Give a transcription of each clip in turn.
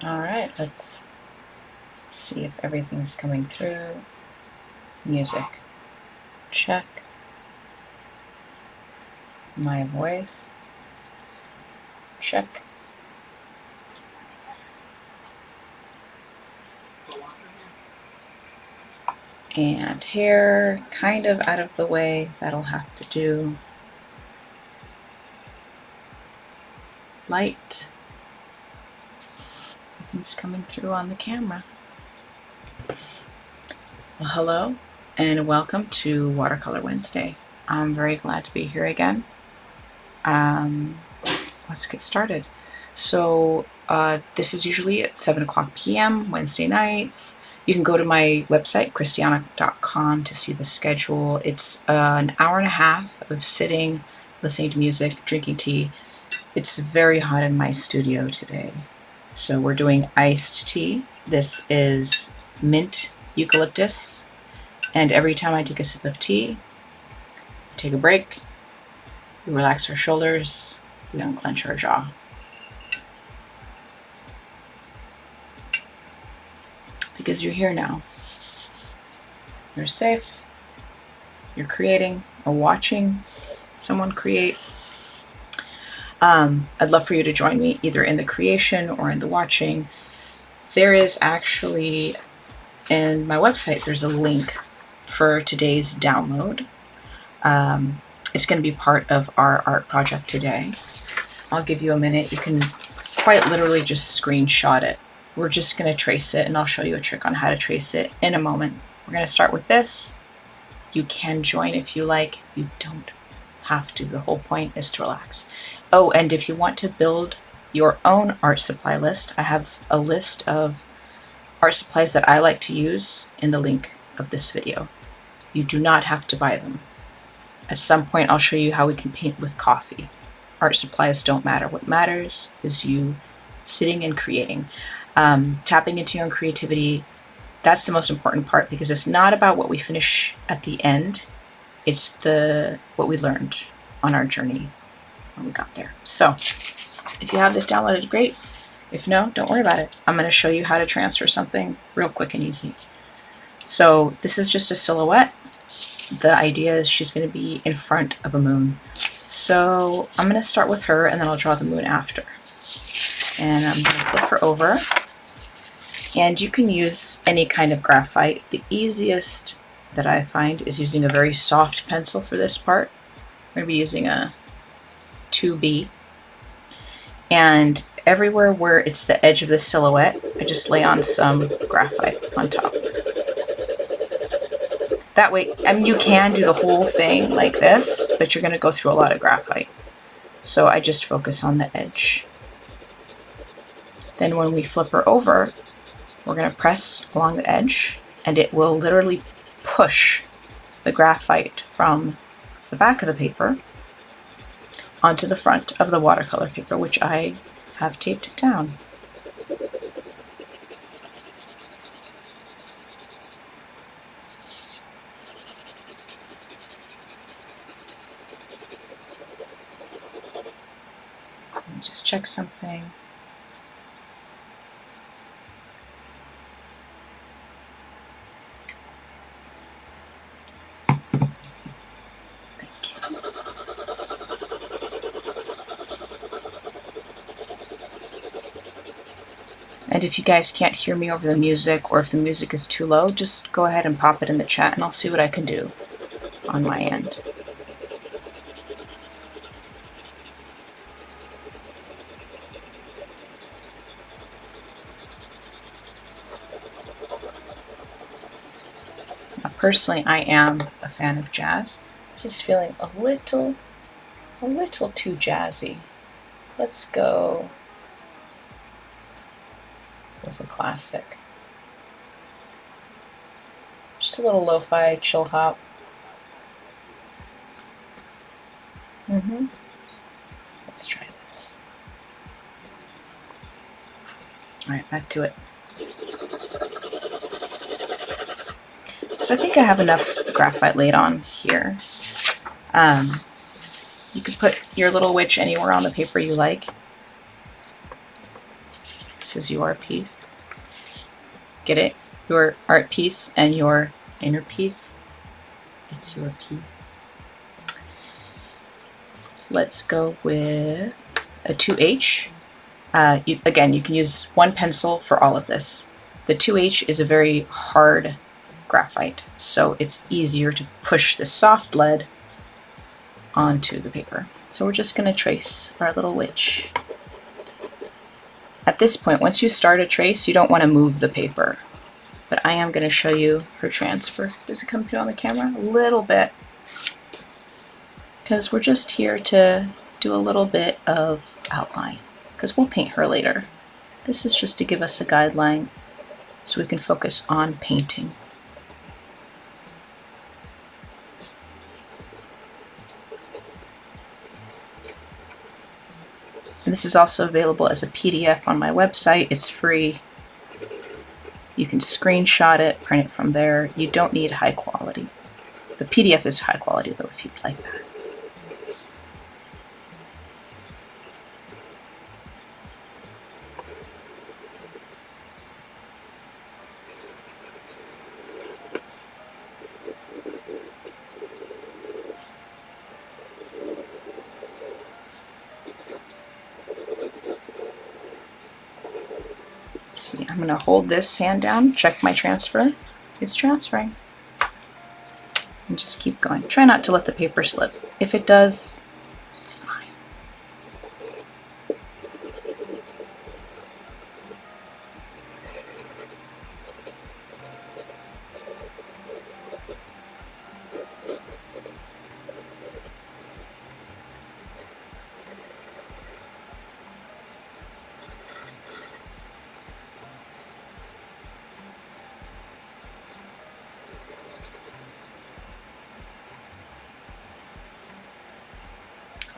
All right, let's see if everything's coming through. Music, check. My voice, check. And hair, kind of out of the way, that'll have to do. Light, everything's coming through on the camera. Well, hello and welcome to Watercolor Wednesday. I'm very glad to be here again. Let's get started. So this is usually at 7 o'clock p.m. Wednesday nights. You can go to my website, Krisztianna.com, to see the schedule. It's an hour and a half of sitting, listening to music, drinking tea. It's very hot in my studio today. So we're doing iced tea. This is mint eucalyptus. And every time I take a sip of tea, take a break, we relax our shoulders, we unclench our jaw. Because you're here now. You're safe. You're creating or watching someone create. I'd love for you to join me either in the creation or in the watching. There is actually, in my website, there's a link for today's download. It's going to be part of our art project today. I'll give you a minute. You can quite literally just screenshot it. We're just going to trace it, and I'll show you a trick on how to trace it in a moment. We're going to start with this. You can join if you like. You don't have to. The whole point is to relax. Oh, and if you want to build your own art supply list, I have a list of art supplies that I like to use in the link of this video. You do not have to buy them. At some point, I'll show you how we can paint with coffee. Art supplies don't matter. What matters is you sitting and creating. Tapping into your own creativity, that's the most important part, because it's not about what we finish at the end. It's what we learned on our journey when we got there. So if you have this downloaded, great. If no, don't worry about it. I'm going to show you how to transfer something real quick and easy. So this is just a silhouette. The idea is she's going to be in front of a moon. So I'm going to start with her, and then I'll draw the moon after. And I'm going to flip her over. And you can use any kind of graphite. The easiest that I find is using a very soft pencil for this part. I'm going to be using a 2B. And everywhere where it's the edge of the silhouette, I just lay on some graphite on top. That way, I mean, you can do the whole thing like this, but you're going to go through a lot of graphite. So I just focus on the edge. Then when we flip her over, we're going to press along the edge, and it will literally push the graphite from the back of the paper onto the front of the watercolor paper, which I have taped down. Let me just check something. And if you guys can't hear me over the music, or if the music is too low, just go ahead and pop it in the chat and I'll see what I can do on my end. Now, personally, I am a fan of jazz. Just feeling a little too jazzy. Let's go with a classic. Just a little lo-fi chill hop. Let's try this. All right, back to it. So I think I have enough graphite laid on here. You could put your little witch anywhere on the paper you like. This is your piece. Get it? Your art piece and your inner piece. It's your piece. Let's go with a 2H. Again, you can use one pencil for all of this. The 2H is a very hard graphite, so it's easier to push the soft lead onto the paper. So we're just going to trace our little witch. At this point, once you start a trace, you don't want to move the paper. But I am going to show you her transfer. Does it come through on the camera? A little bit. Because we're just here to do a little bit of outline. Because we'll paint her later. This is just to give us a guideline so we can focus on painting. And this is also available as a PDF on my website. It's free. You can screenshot it, print it from there. You don't need high quality. The PDF is high quality though, if you'd like that. See, I'm going to hold this hand down, check my transfer. It's transferring. And just keep going. Try not to let the paper slip. If it does, it's fine.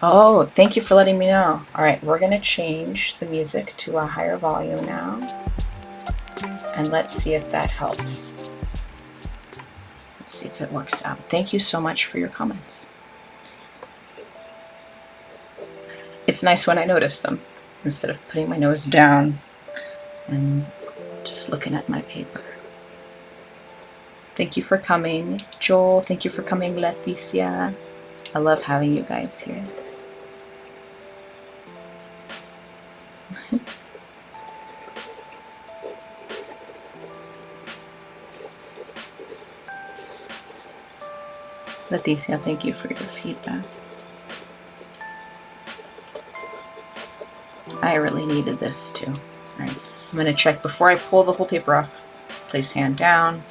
Oh, thank you for letting me know. All right, we're going to change the music to a higher volume now. And let's see if that helps. Let's see if it works out. Thank you so much for your comments. It's nice when I notice them instead of putting my nose down and just looking at my paper. Thank you for coming, Joel. Thank you for coming, Leticia. I love having you guys here. Leticia, thank you for your feedback. I really needed this too. All right, I'm going to check before I pull the whole paper off. Place hand down.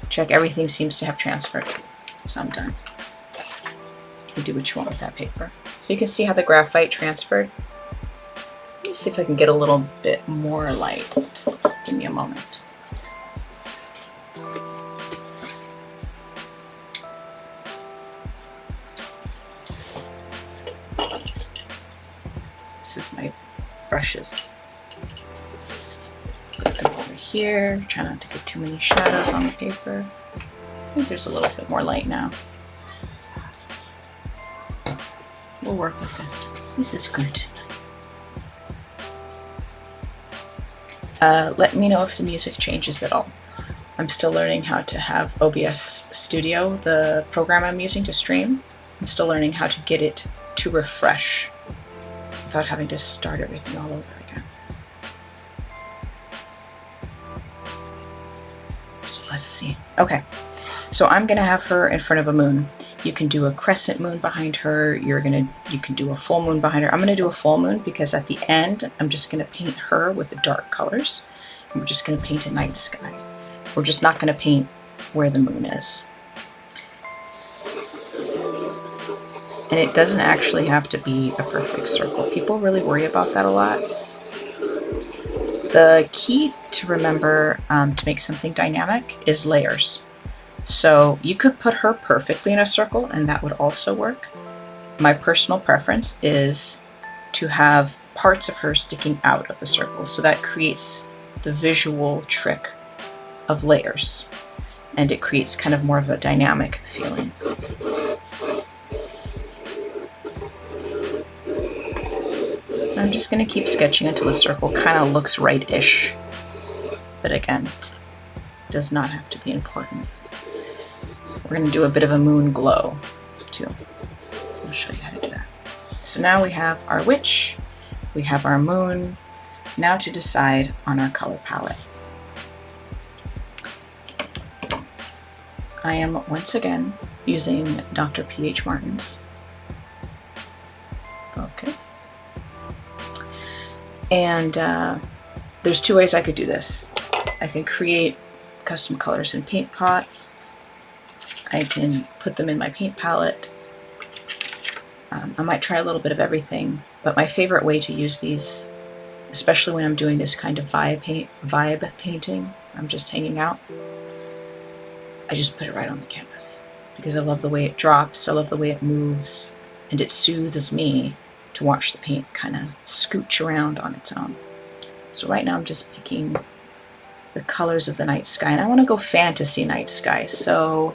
Check everything seems to have transferred. So I'm done. You can do what you want with that paper. So you can see how the graphite transferred. Let me see if I can get a little bit more light. Give me a moment. This is my brushes. Put them over here. Try not to get too many shadows on the paper. I think there's a little bit more light now. We'll work with this. This is good. Let me know if the music changes at all. I'm still learning how to have OBS Studio, the program I'm using to stream. I'm still learning how to get it to refresh without having to start everything all over again. So let's see. Okay, so I'm gonna have her in front of a moon. You can do a crescent moon behind her. You can do a full moon behind her. I'm gonna do a full moon because at the end, I'm just gonna paint her with the dark colors. And we're just gonna paint a night sky. We're just not gonna paint where the moon is. And it doesn't actually have to be a perfect circle. People really worry about that a lot. The key to remember to make something dynamic is layers. So you could put her perfectly in a circle and that would also work. My personal preference is to have parts of her sticking out of the circle. So that creates the visual trick of layers. And it creates kind of more of a dynamic feeling. I'm just going to keep sketching until the circle kind of looks right-ish. But again, does not have to be important. We're going to do a bit of a moon glow too. I'll show you how to do that. So now we have our witch, we have our moon. Now to decide on our color palette. I am once again using Dr. P.H. Martin's. Okay. And there's two ways I could do this. I can create custom colors in paint pots. I can put them in my paint palette. I might try a little bit of everything, but my favorite way to use these, especially when I'm doing this kind of vibe painting, I'm just hanging out, I just put it right on the canvas because I love the way it drops, I love the way it moves, and it soothes me to watch the paint kind of scooch around on its own. So right now I'm just picking the colors of the night sky, and I want to go fantasy night sky. So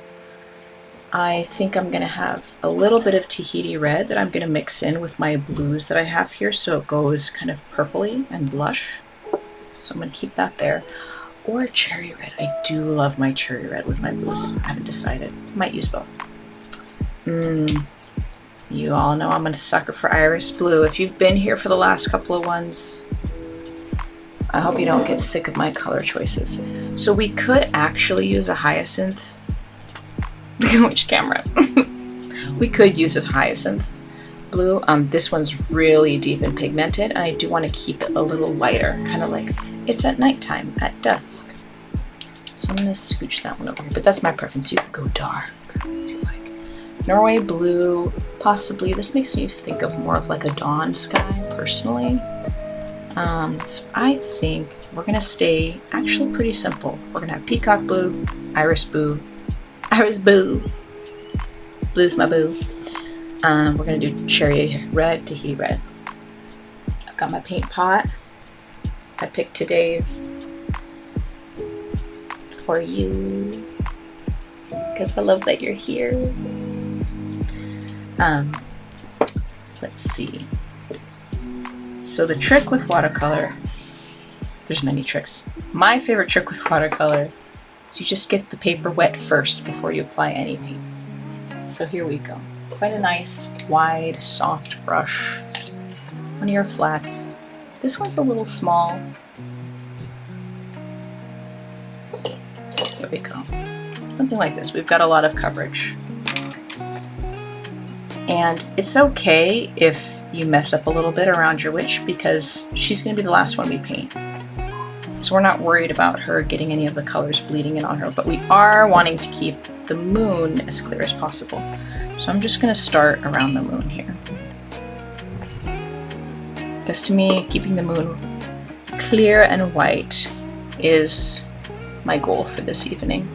I think I'm going to have a little bit of Tahiti red that I'm going to mix in with my blues that I have here, so it goes kind of purpley and blush. So I'm going to keep that there. Or cherry red. I do love my cherry red with my blues. I haven't decided. Might use both. You all know I'm a sucker for iris blue. If you've been here for the last couple of ones, I hope you don't get sick of my color choices. So we could actually use a hyacinth. Which camera? We could use this hyacinth blue. This one's really deep and pigmented, and I do want to keep it a little lighter, kind of like it's at nighttime, at dusk. So I'm going to scooch that one over here, but that's my preference. You could go dark if you like. Norway blue, possibly. This makes me think of more of like a dawn sky, personally. So I think we're going to stay actually pretty simple. We're going to have peacock blue, iris blue, blue's my boo. We're going to do cherry red, Tahiti red. I've got my paint pot. I picked today's for you because I love that you're here. Let's see. So the trick with watercolor, there's many tricks. My favorite trick with watercolor is you just get the paper wet first before you apply any paint. So here we go. Quite a nice, wide, soft brush. One of your flats. This one's a little small. There we go. Something like this. We've got a lot of coverage. And it's okay if you mess up a little bit around your witch because she's going to be the last one we paint. So we're not worried about her getting any of the colors bleeding in on her, but we are wanting to keep the moon as clear as possible. So I'm just going to start around the moon here. Because to me, keeping the moon clear and white is my goal for this evening.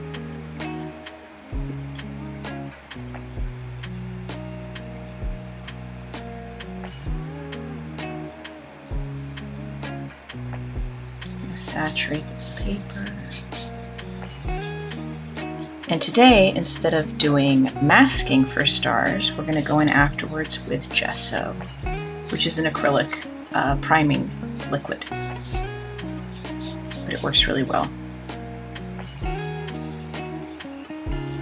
Just going to saturate this paper. And today, instead of doing masking for stars, we're going to go in afterwards with gesso, which is an acrylic priming liquid. But it works really well.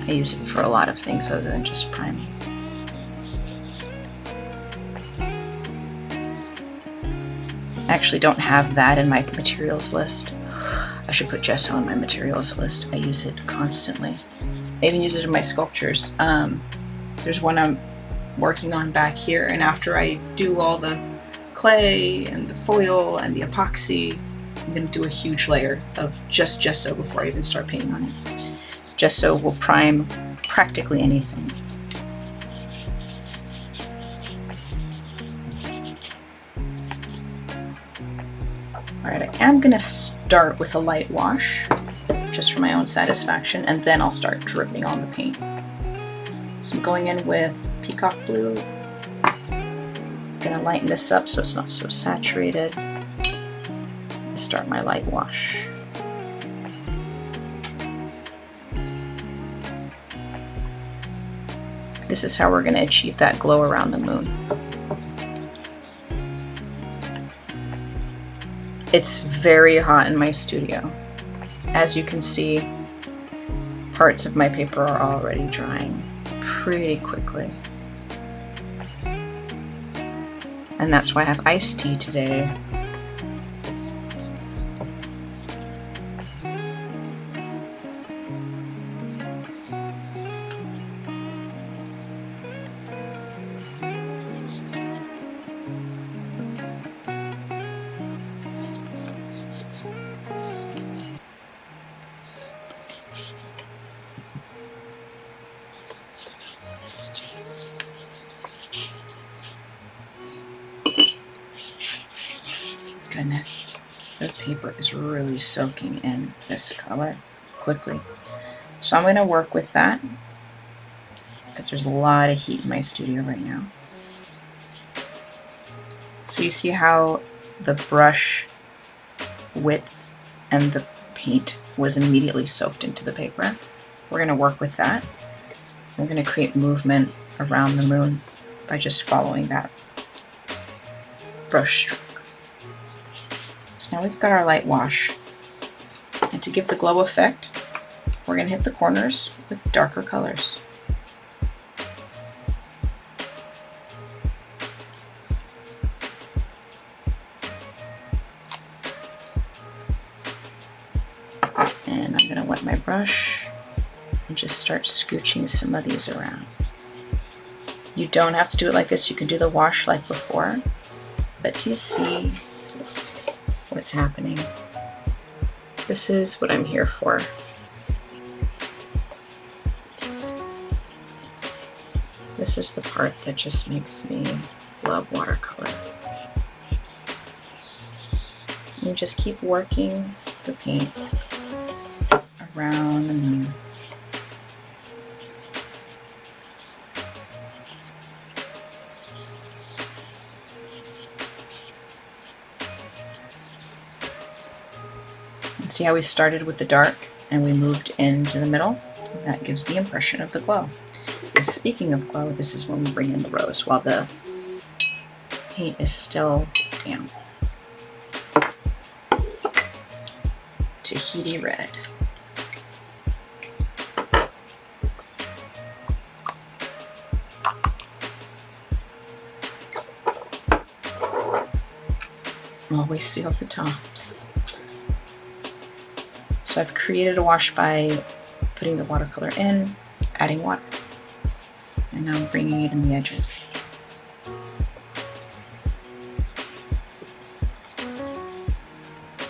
I use it for a lot of things other than just priming. I actually don't have that in my materials list. I should put gesso on my materials list. I use it constantly. I even use it in my sculptures. There's one I'm working on back here, and after I do all the clay and the foil and the epoxy, I'm going to do a huge layer of just gesso before I even start painting on it. Gesso will prime practically anything. Alright, I am going to start with a light wash, just for my own satisfaction, and then I'll start dripping on the paint. So I'm going in with peacock blue. I'm going to lighten this up so it's not so saturated. Start my light wash. This is how we're going to achieve that glow around the moon. It's very hot in my studio. As you can see, parts of my paper are already drying pretty quickly. And that's why I have iced tea today. Goodness, the paper is really soaking in this color quickly. So I'm going to work with that because there's a lot of heat in my studio right now. So you see how the brush width and the paint was immediately soaked into the paper. We're going to work with that. We're going to create movement around the moon by just following that brush stroke. So now we've got our light wash. And to give the glow effect, we're going to hit the corners with darker colors. And I'm going to wet my brush and just start scooching some of these around. You don't have to do it like this. You can do the wash like before. But do you see what's happening? This is what I'm here for. This is the part that just makes me love watercolor. You just keep working the paint around the moon. And see how we started with the dark and we moved into the middle? That gives the impression of the glow. And speaking of glow, this is when we bring in the rose while the paint is still damp. Tahiti red. Always seal the tops. So I've created a wash by putting the watercolor in, adding water, and now I'm bringing it in the edges.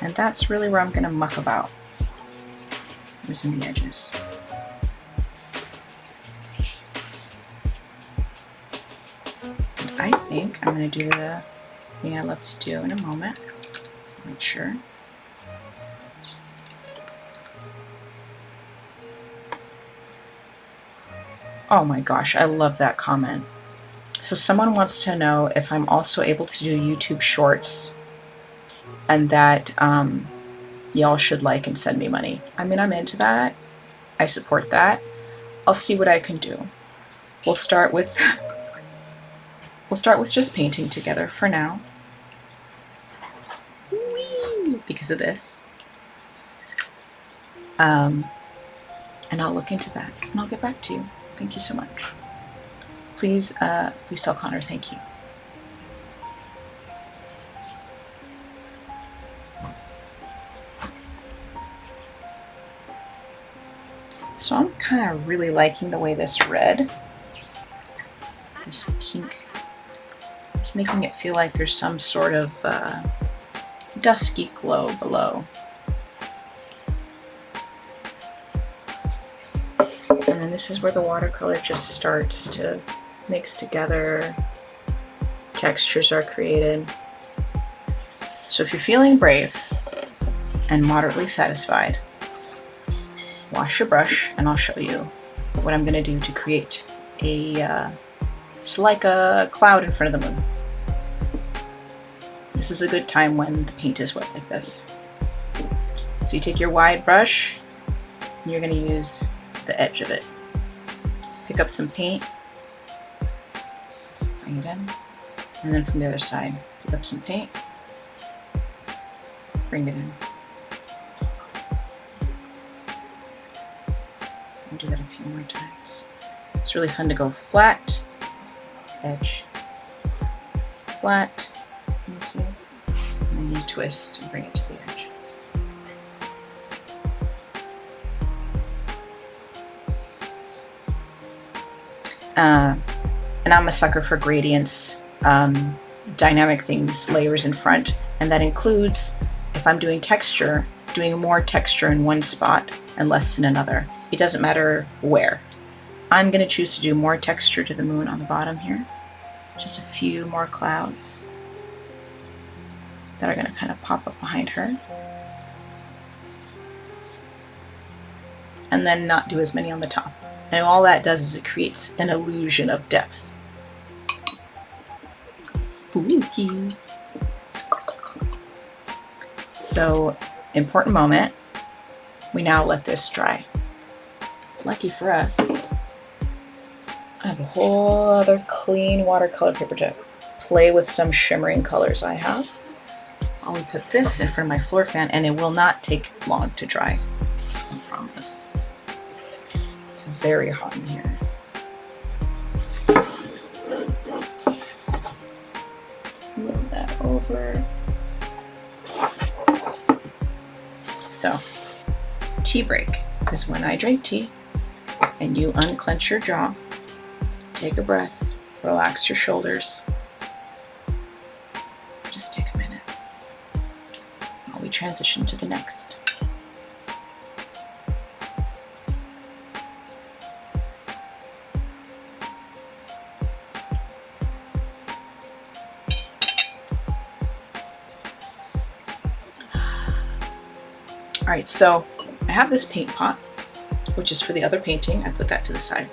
And that's really where I'm going to muck about, is in the edges. And I think I'm going to do the thing I love to do in a moment. Make sure. Oh my gosh, I love that comment. So someone wants to know if I'm also able to do YouTube shorts and that y'all should like and send me money. I mean, I'm into that. I support that. I'll see what I can do. We'll start with just painting together for now. Whee! Because of this. And I'll look into that and I'll get back to you. Thank you so much. Please tell Connor thank you. So I'm kind of really liking the way this red, this pink, is making it feel like there's some sort of dusky glow below. And then this is where the watercolor just starts to mix together. Textures are created. So if you're feeling brave and moderately satisfied, wash your brush and I'll show you what I'm going to do to create it's like a cloud in front of the moon. This is a good time when the paint is wet like this. So you take your wide brush and you're going to use the edge of it. Pick up some paint, bring it in, and then from the other side, pick up some paint, bring it in. I'll do that a few more times. It's really fun to go flat, edge, flat, can you see? And then you twist and bring it to the edge. And I'm a sucker for gradients, dynamic things, layers in front, and that includes, if I'm doing texture, doing more texture in one spot and less in another. It doesn't matter where. I'm going to choose to do more texture to the moon on the bottom here. Just a few more clouds that are going to kind of pop up behind her. And then not do as many on the top. And all that does is it creates an illusion of depth. Spooky. So, important moment. We now let this dry. Lucky for us, I have a whole other clean watercolor paper to play with some shimmering colors I have. I'll put this in front of my floor fan and it will not take long to dry. I promise. It's very hot in here. Move that over. So, tea break is when I drink tea and you unclench your jaw, take a breath, relax your shoulders. Just take a minute while we transition to the next. All right, so I have this paint pot, which is for the other painting. I put that to the side.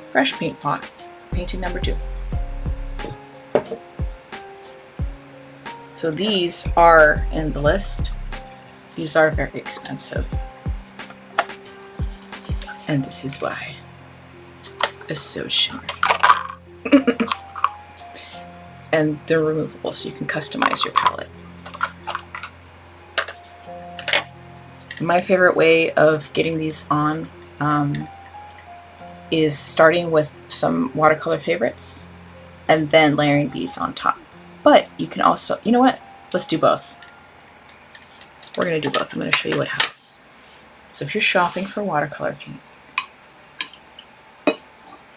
Fresh paint pot, painting number 2. So these are in the list. These are very expensive. And this is why. It's so shimmery. And they're removable, so you can customize your palette. My favorite way of getting these on is starting with some watercolor favorites and then layering these on top. But you can also, you know what? Let's do both. We're going to do both. I'm going to show you what happens. So if you're shopping for watercolor paints,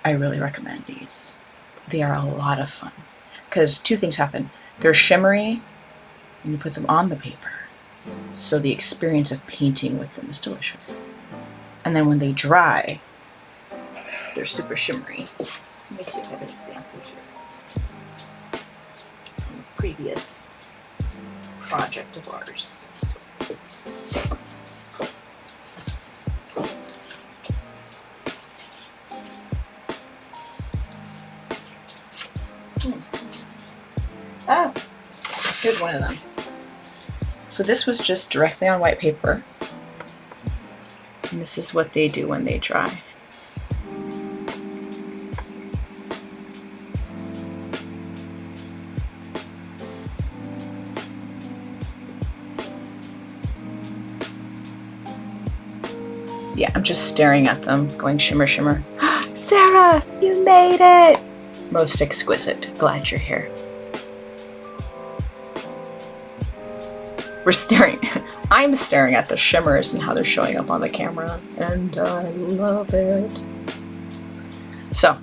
I really recommend these. They are a lot of fun because 2 things happen. They're shimmery when you put them on the paper. So the experience of painting with them is delicious. And then when they dry, they're super shimmery. Let me see if I have an example here from a previous project of ours. Ah, here's one of them. So this was just directly on white paper. And this is what they do when they dry. Yeah, I'm just staring at them, going shimmer, shimmer. Sarah, you made it! Most exquisite. Glad you're here. We're staring, I'm staring at the shimmers and how they're showing up on the camera, and I love it. So,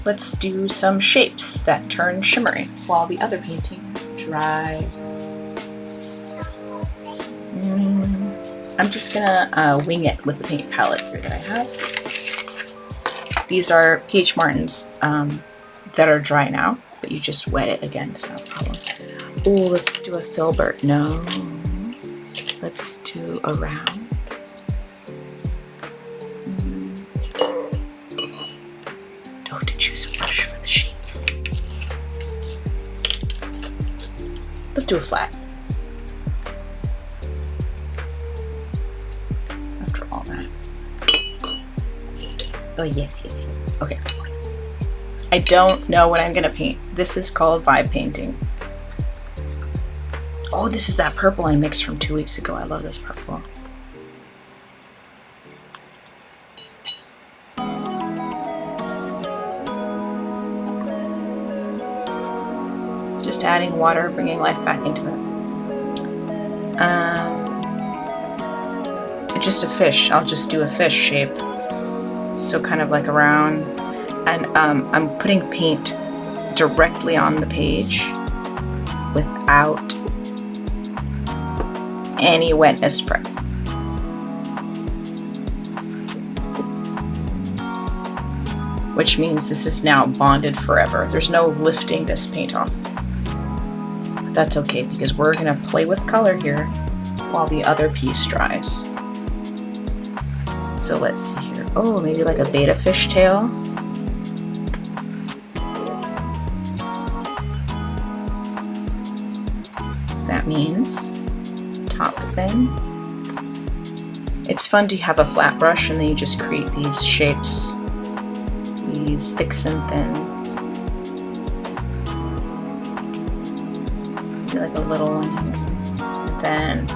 let's do some shapes that turn shimmery while the other painting dries. I'm just gonna wing it with the paint palette here that I have. These are P.H. Martin's that are dry now, but you just wet it again, it's not a problem. Oh, let's do a filbert. No. Let's do a round. Oh, to choose a brush for the shapes. Let's do a flat. After all that. Oh, yes, yes, yes. Okay. I don't know what I'm going to paint. This is called vibe painting. Oh, this is that purple I mixed from 2 weeks ago. I love this purple. Just adding water, bringing life back into it. Just a fish. I'll just do a fish shape. So kind of like around. And I'm putting paint directly on the page without any wetness prep. Which means this is now bonded forever. There's no lifting this paint off. But that's okay because we're gonna play with color here while the other piece dries. So let's see here. Oh, maybe like a betta fish tail. That means top fin. It's fun to have a flat brush and then you just create these shapes, these thicks and thins. Maybe like a little one here. Then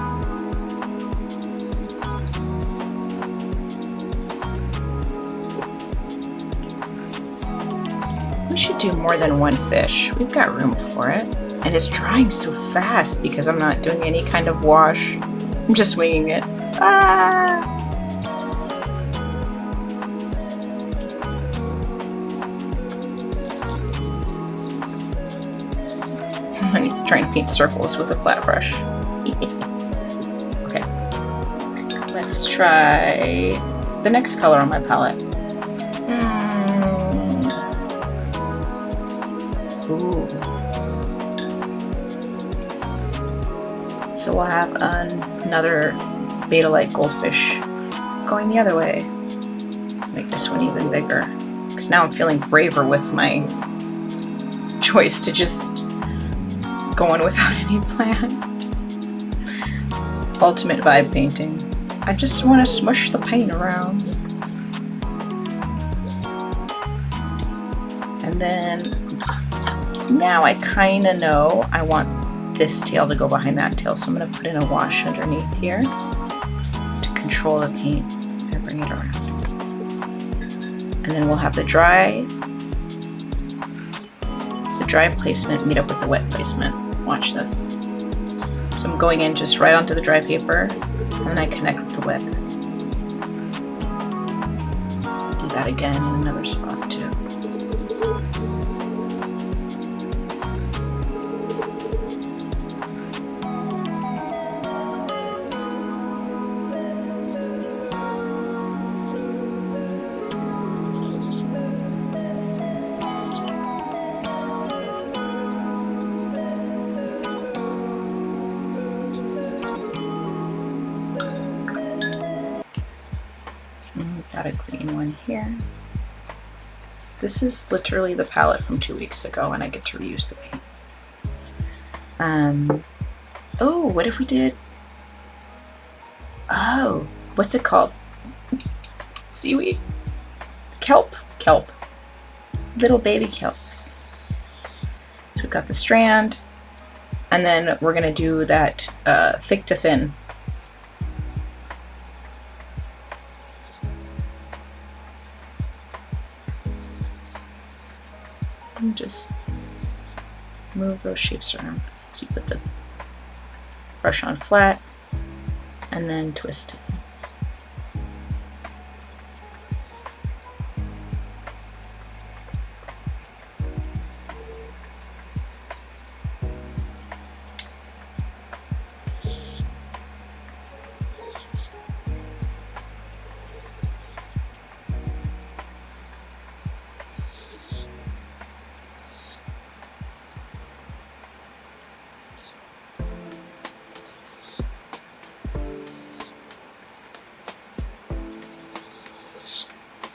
we should do more than one fish. We've got room for it. And it's drying so fast because I'm not doing any kind of wash. I'm just winging it. Ah! Somebody trying to paint circles with a flat brush. Okay. Let's try the next color on my palette. Ooh. So we'll have another beta-like goldfish going the other way. Make this one even bigger. Because now I'm feeling braver with my choice to just go on without any plan. Ultimate vibe painting. I just want to smush the paint around. And then now I kind of know I want this tail to go behind that tail, so I'm going to put in a wash underneath here to control the paint and bring it around. And then we'll have the dry placement meet up with the wet placement. Watch this. So I'm going in just right onto the dry paper, and then I connect with the wet. Do that again in another spot too. Got a green one here. This is literally the palette from 2 weeks ago, and I get to reuse the paint. Oh, what if we did? Oh, what's it called? Seaweed? Kelp? Kelp. Little baby kelps. So we've got the strand, and then we're gonna do that thick to thin. And just move those shapes around. So you put the brush on flat and then twist to thin.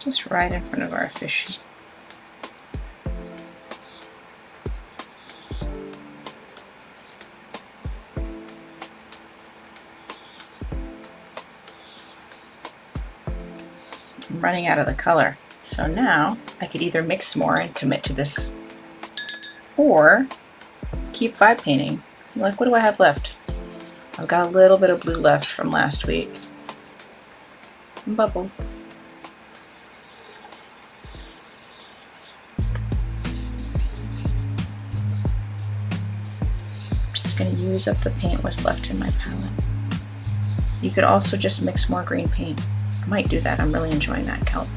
Just right in front of our fish. I'm running out of the color. So now I could either mix more and commit to this, or keep vibe painting. Like, what do I have left? I've got a little bit of blue left from last week. And bubbles. Just gonna use up the paint what's left in my palette. You could also just mix more green paint. I might do that. I'm really enjoying that kelp.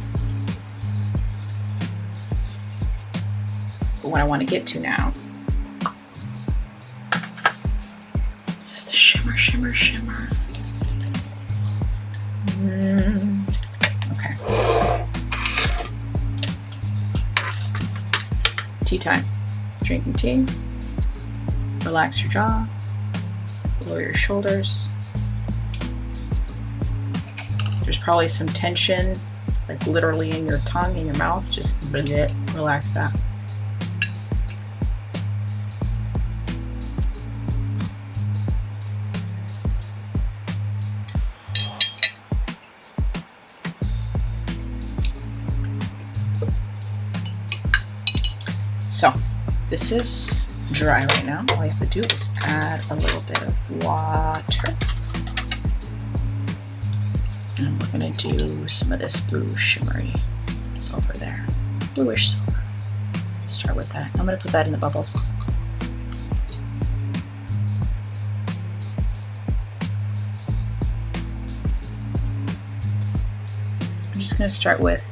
But what I want to get to now is the shimmer, shimmer, shimmer. Okay. Tea time. Drinking tea. Relax your jaw. Lower your shoulders. There's probably some tension, like literally in your tongue, in your mouth. Just relax that. So this is dry right now. All I have to do is add a little bit of water. And we're gonna do some of this blue shimmery silver there. Bluish silver. Start with that. I'm gonna put that in the bubbles. I'm just gonna start with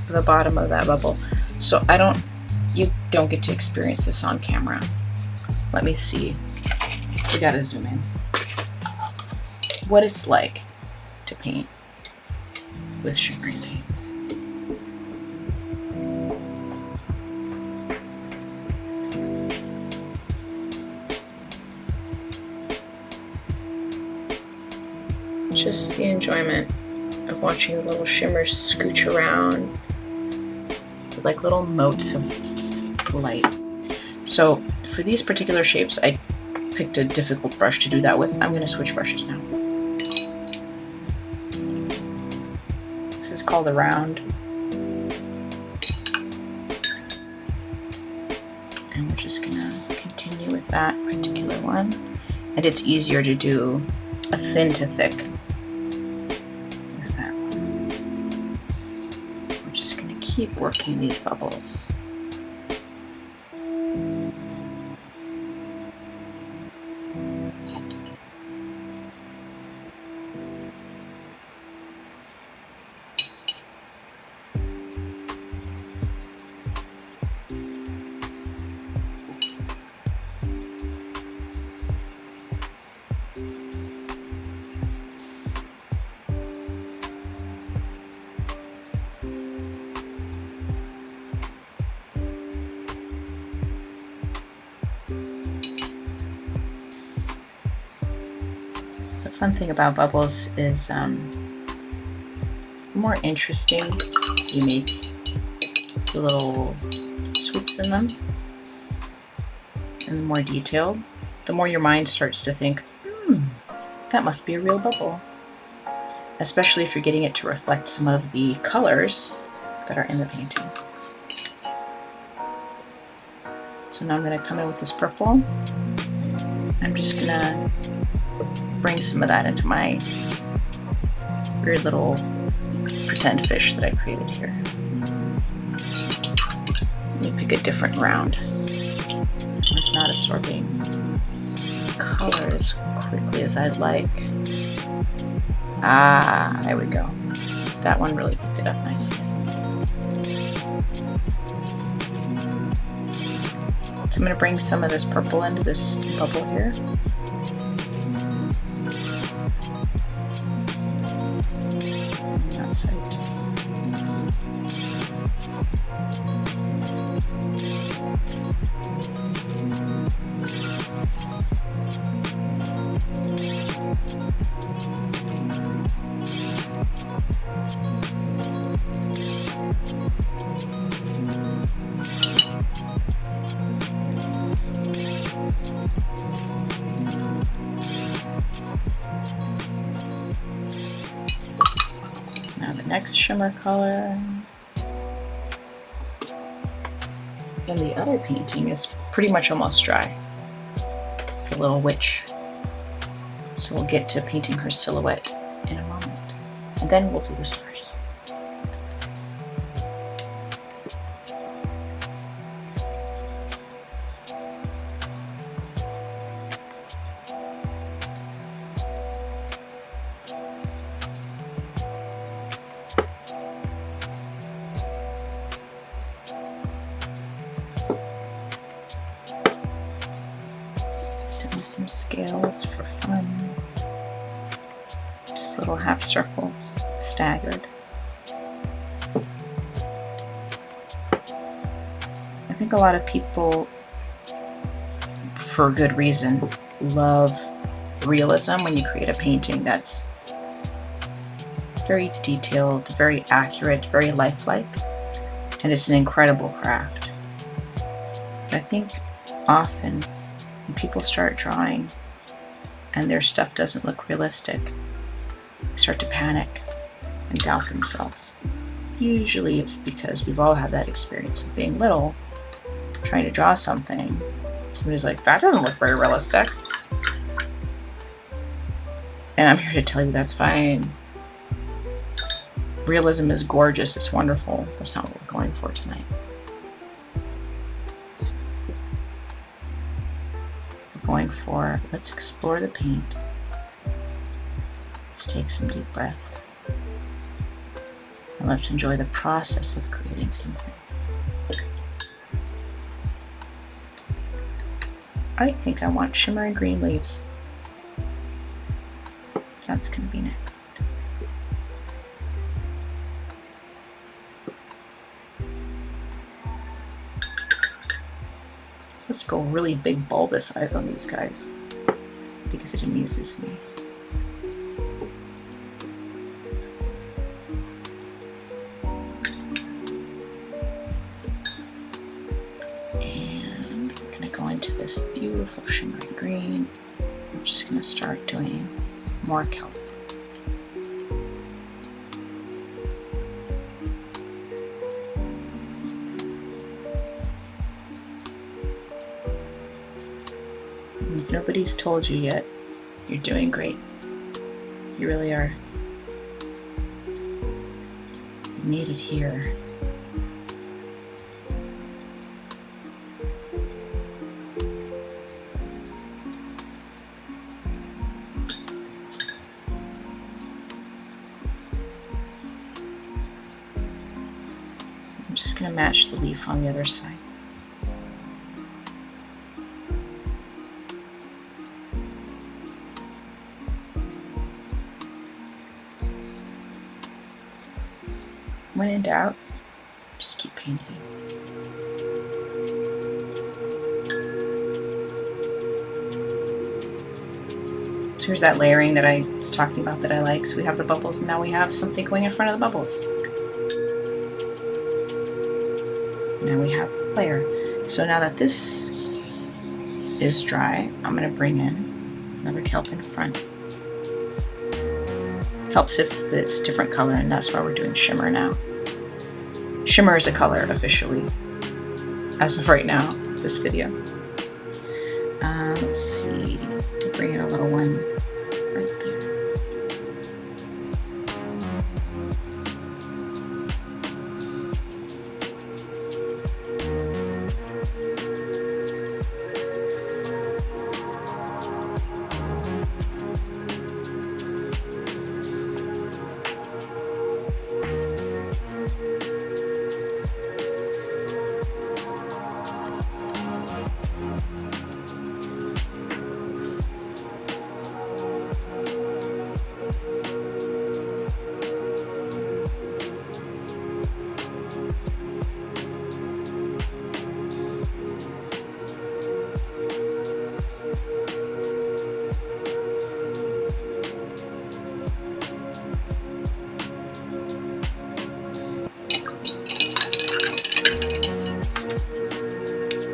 the bottom of that bubble. So you don't get to experience this on camera. Let me see. We gotta zoom in. What it's like to paint with shimmery paints. Just the enjoyment of watching the little shimmers scooch around like little motes of light. So for these particular shapes, I picked a difficult brush to do that with. I'm going to switch brushes now. This is called a round. And we're just going to continue with that particular one. And it's easier to do a thin to thick with that one. We're just going to keep working these bubbles. The fun thing about bubbles is the more interesting you make the little swoops in them, and the more detailed, the more your mind starts to think, that must be a real bubble. Especially if you're getting it to reflect some of the colors that are in the painting. So now I'm going to come in with this purple. I'm just going to bring some of that into my weird little pretend fish that I created here. Let me pick a different round. It's not absorbing color as quickly as I'd like. Ah, there we go. That one really picked it up nicely. So I'm going to bring some of this purple into this bubble here. That side. Now the next shimmer color. And the other painting is pretty much almost dry. The little witch. So we'll get to painting her silhouette in a moment. And then we'll do the stars. Some scales for fun, just little half circles staggered. I think a lot of people, for good reason, love realism when you create a painting that's very detailed, very accurate, very lifelike, and it's an incredible craft. But I think often when people start drawing and their stuff doesn't look realistic, they start to panic and doubt themselves. Usually it's because we've all had that experience of being little, trying to draw something. Somebody's like, that doesn't look very realistic. And I'm here to tell you that's fine. Realism is gorgeous, it's wonderful. That's not what we're going for tonight. Going for, let's explore the paint. Let's take some deep breaths. And let's enjoy the process of creating something. I think I want shimmery green leaves. That's going to be next. Let's go really big bulbous eyes on these guys because it amuses me. And we're going to go into this beautiful shimmery green. I'm just going to start doing more kelp. And if nobody's told you yet, you're doing great. You really are. You need it here. I'm just going to match the leaf on the other side. When in doubt, just keep painting. So here's that layering that I was talking about that I like. So we have the bubbles, and now we have something going in front of the bubbles. Now we have a layer. So now that this is dry, I'm going to bring in another kelp in front. Helps if it's different color, and that's why we're doing shimmer now. Shimmer is a color officially, as of right now, this video. Let's see, bring in a little one right there.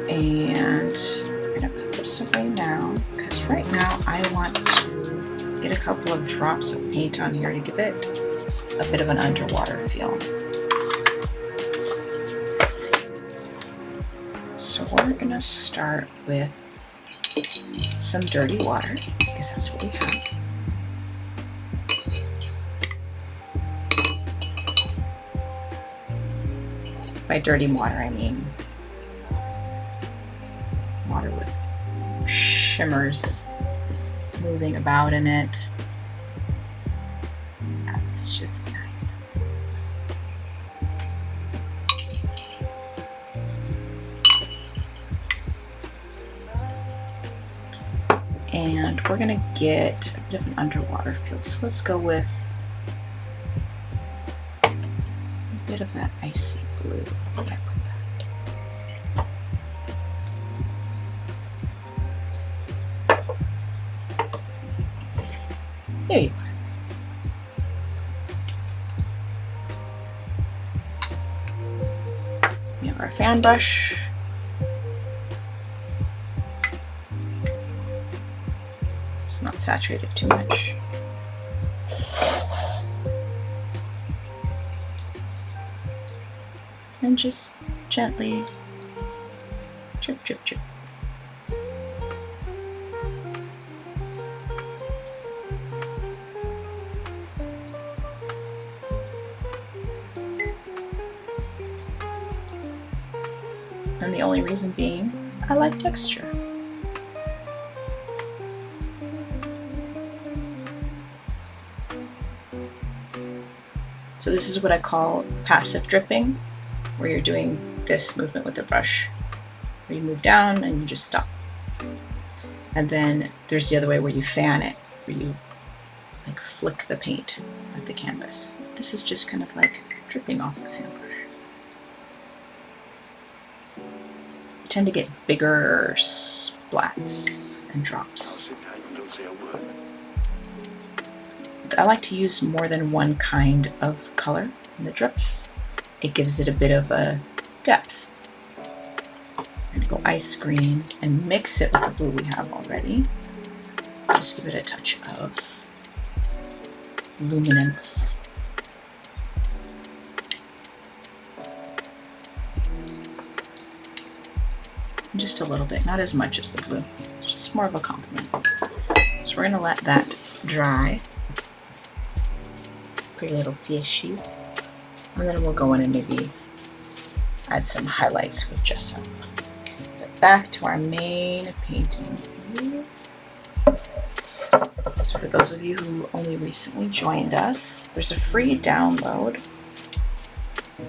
And we're gonna put this away now, because right now I want to get a couple of drops of paint on here to give it a bit of an underwater feel. So we're gonna start with some dirty water, because that's what we have. By dirty water, I mean water with shimmers moving about in it. That's just nice. And we're gonna get a bit of an underwater feel. So let's go with a bit of that icy blue. Where did I put that? There you are. We have our fan brush. It's not saturated too much. And just gently drip, drip, drip. And the only reason being, I like texture. So this is what I call passive dripping, where you're doing this movement with the brush, where you move down and you just stop. And then there's the other way where you fan it, where you like flick the paint at the canvas. This is just kind of like dripping off the fan brush. You tend to get bigger splats and drops. I like to use more than one kind of color in the drips. It gives it a bit of a depth. I'm going to go ice green and mix it with the blue we have already. Just give it a touch of luminance. And just a little bit, not as much as the blue. It's just more of a compliment. So we're going to let that dry. Pretty little fishies. And then we'll go in and maybe add some highlights with gesso. But back to our main painting. So for those of you who only recently joined us, there's a free download,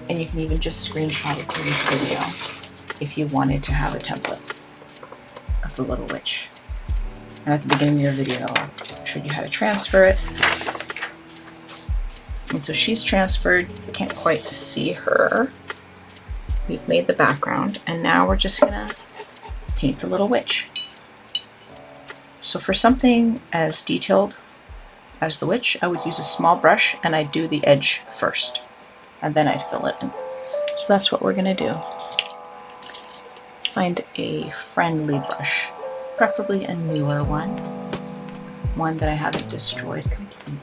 and you can even just screenshot it for this video if you wanted to have a template of the little witch. And at the beginning of the video, I showed you how to transfer it. And so she's transferred. You can't quite see her. We've made the background, and now we're just gonna paint the little witch. So for something as detailed as the witch, I would use a small brush and I'd do the edge first, and then I'd fill it in. So that's what we're gonna do. Let's find a friendly brush, preferably a newer one that I haven't destroyed completely.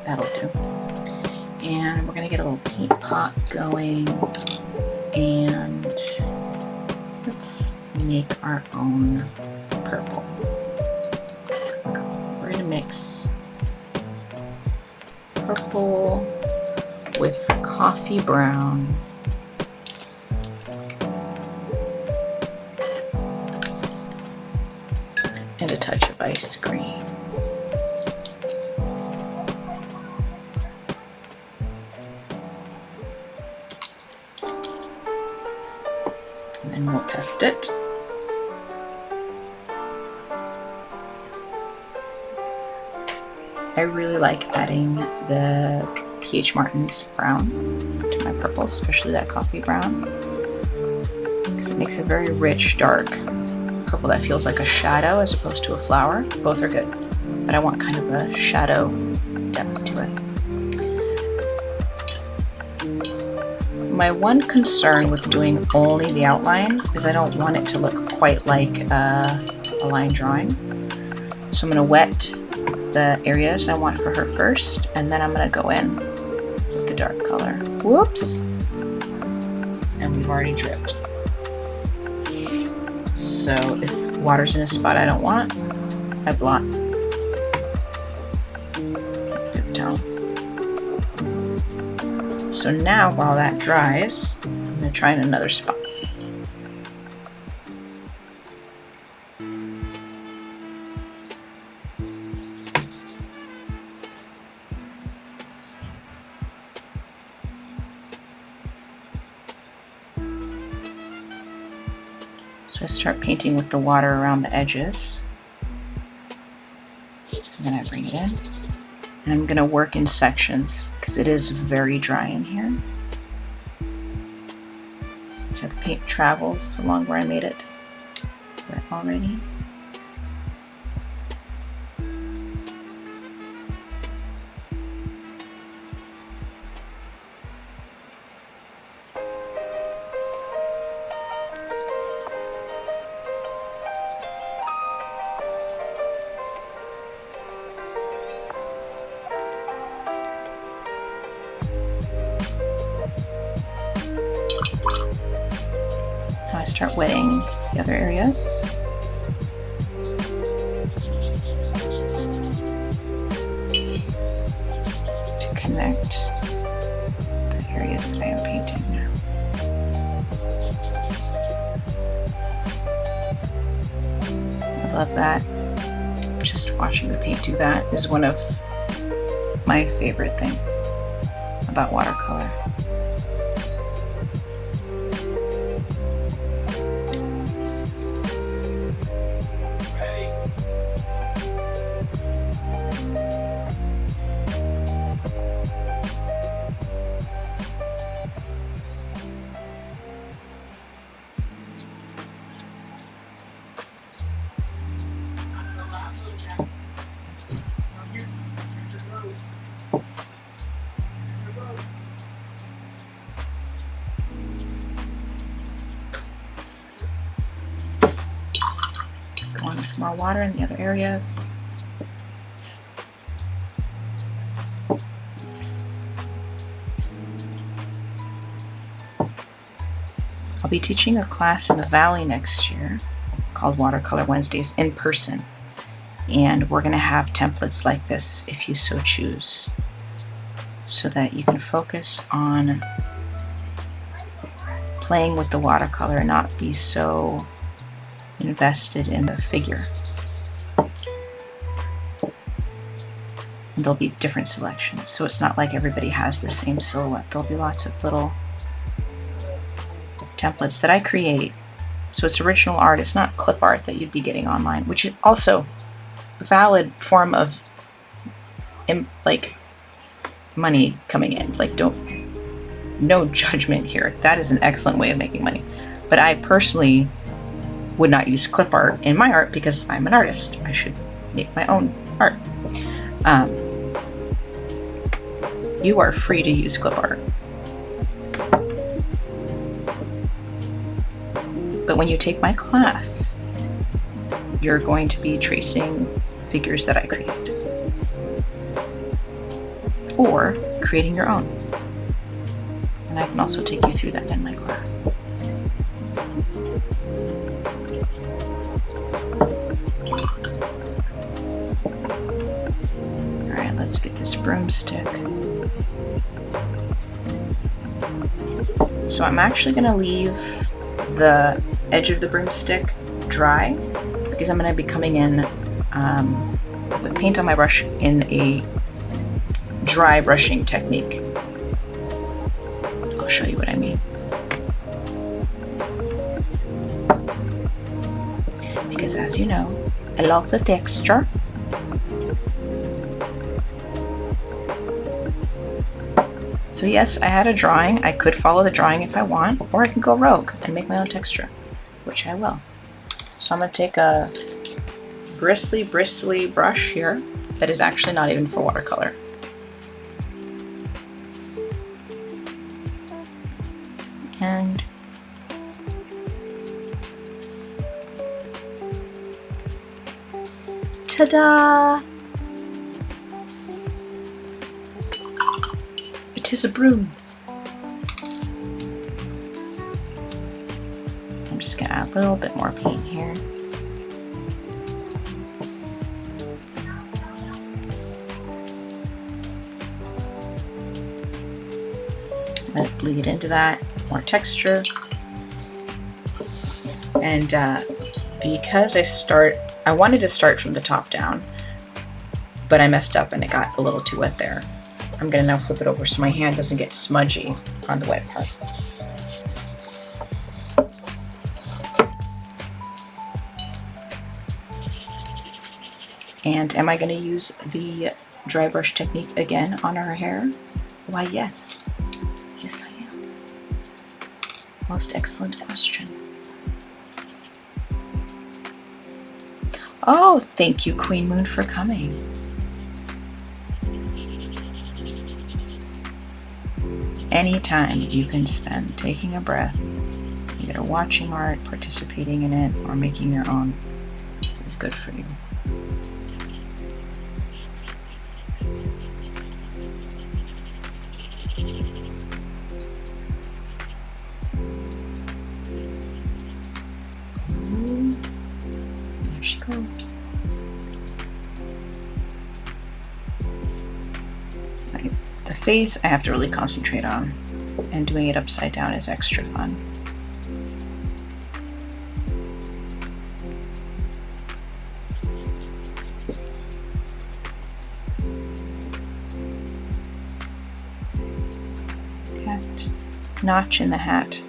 That'll do. And we're gonna get a little paint pot going, and let's make our own purple. We're gonna mix purple with coffee brown and a touch of ice cream. And we'll test it. I really like adding the P.H. Martin's brown to my purples, especially that coffee brown, because it makes a very rich, dark purple that feels like a shadow as opposed to a flower. Both are good, but I want kind of a shadow depth to it. My one concern with doing only the outline is I don't want it to look quite like a line drawing. So I'm going to wet the areas I want for her first, and then I'm going to go in with the dark color. Whoops. And we've already dripped. So if water's in a spot I don't want, I blot. Dip down. So now while that dries, I'm going to try in another spot. So I start painting with the water around the edges. And then I bring it in. And I'm going to work in sections because it is very dry in here. So the paint travels along where I made it wet already. Now I start wetting the other areas. To connect the areas that I am painting now. I love that. Just watching the paint do that is one of my favorite things about watercolor. Going with more water in the other areas. I'll be teaching a class in the Valley next year called Watercolor Wednesdays in person. And we're going to have templates like this if you so choose, so that you can focus on playing with the watercolor and not be so invested in the figure. And there'll be different selections, so it's not like everybody has the same silhouette. There'll be lots of little templates that I create. So it's original art. It's not clip art that you'd be getting online, which is also a valid form of like money coming in. Like, no judgment here. That is an excellent way of making money. But I personally would not use clip art in my art because I'm an artist. I should make my own art. You are free to use clip art. But when you take my class, you're going to be tracing figures that I create. Or creating your own. And I can also take you through that in my class. Alright, let's get this broomstick. So I'm actually going to leave the edge of the broomstick dry because I'm going to be coming in with paint on my brush in a dry brushing technique. I'll show you what I mean. Because as you know, I love the texture. So yes, I had a drawing. I could follow the drawing if I want, or I can go rogue and make my own texture, which I will. So I'm going to take a bristly brush here that is actually not even for watercolor. And ta-da! It 'Tis a broom. I'm just gonna add a little bit more paint here. Let it bleed into that, more texture. And because I wanted to start from the top down, but I messed up and it got a little too wet there. I'm gonna now flip it over so my hand doesn't get smudgy on the wet part. And am I gonna use the dry brush technique again on our hair? Why, yes. Yes, I am. Most excellent question. Oh, thank you, Queen Moon, for coming. Any time you can spend taking a breath, either watching art, participating in it, or making your own, is good for you. There she goes. Right. The face I have to really concentrate on, and doing it upside down is extra fun. Hat. Notch in the hat.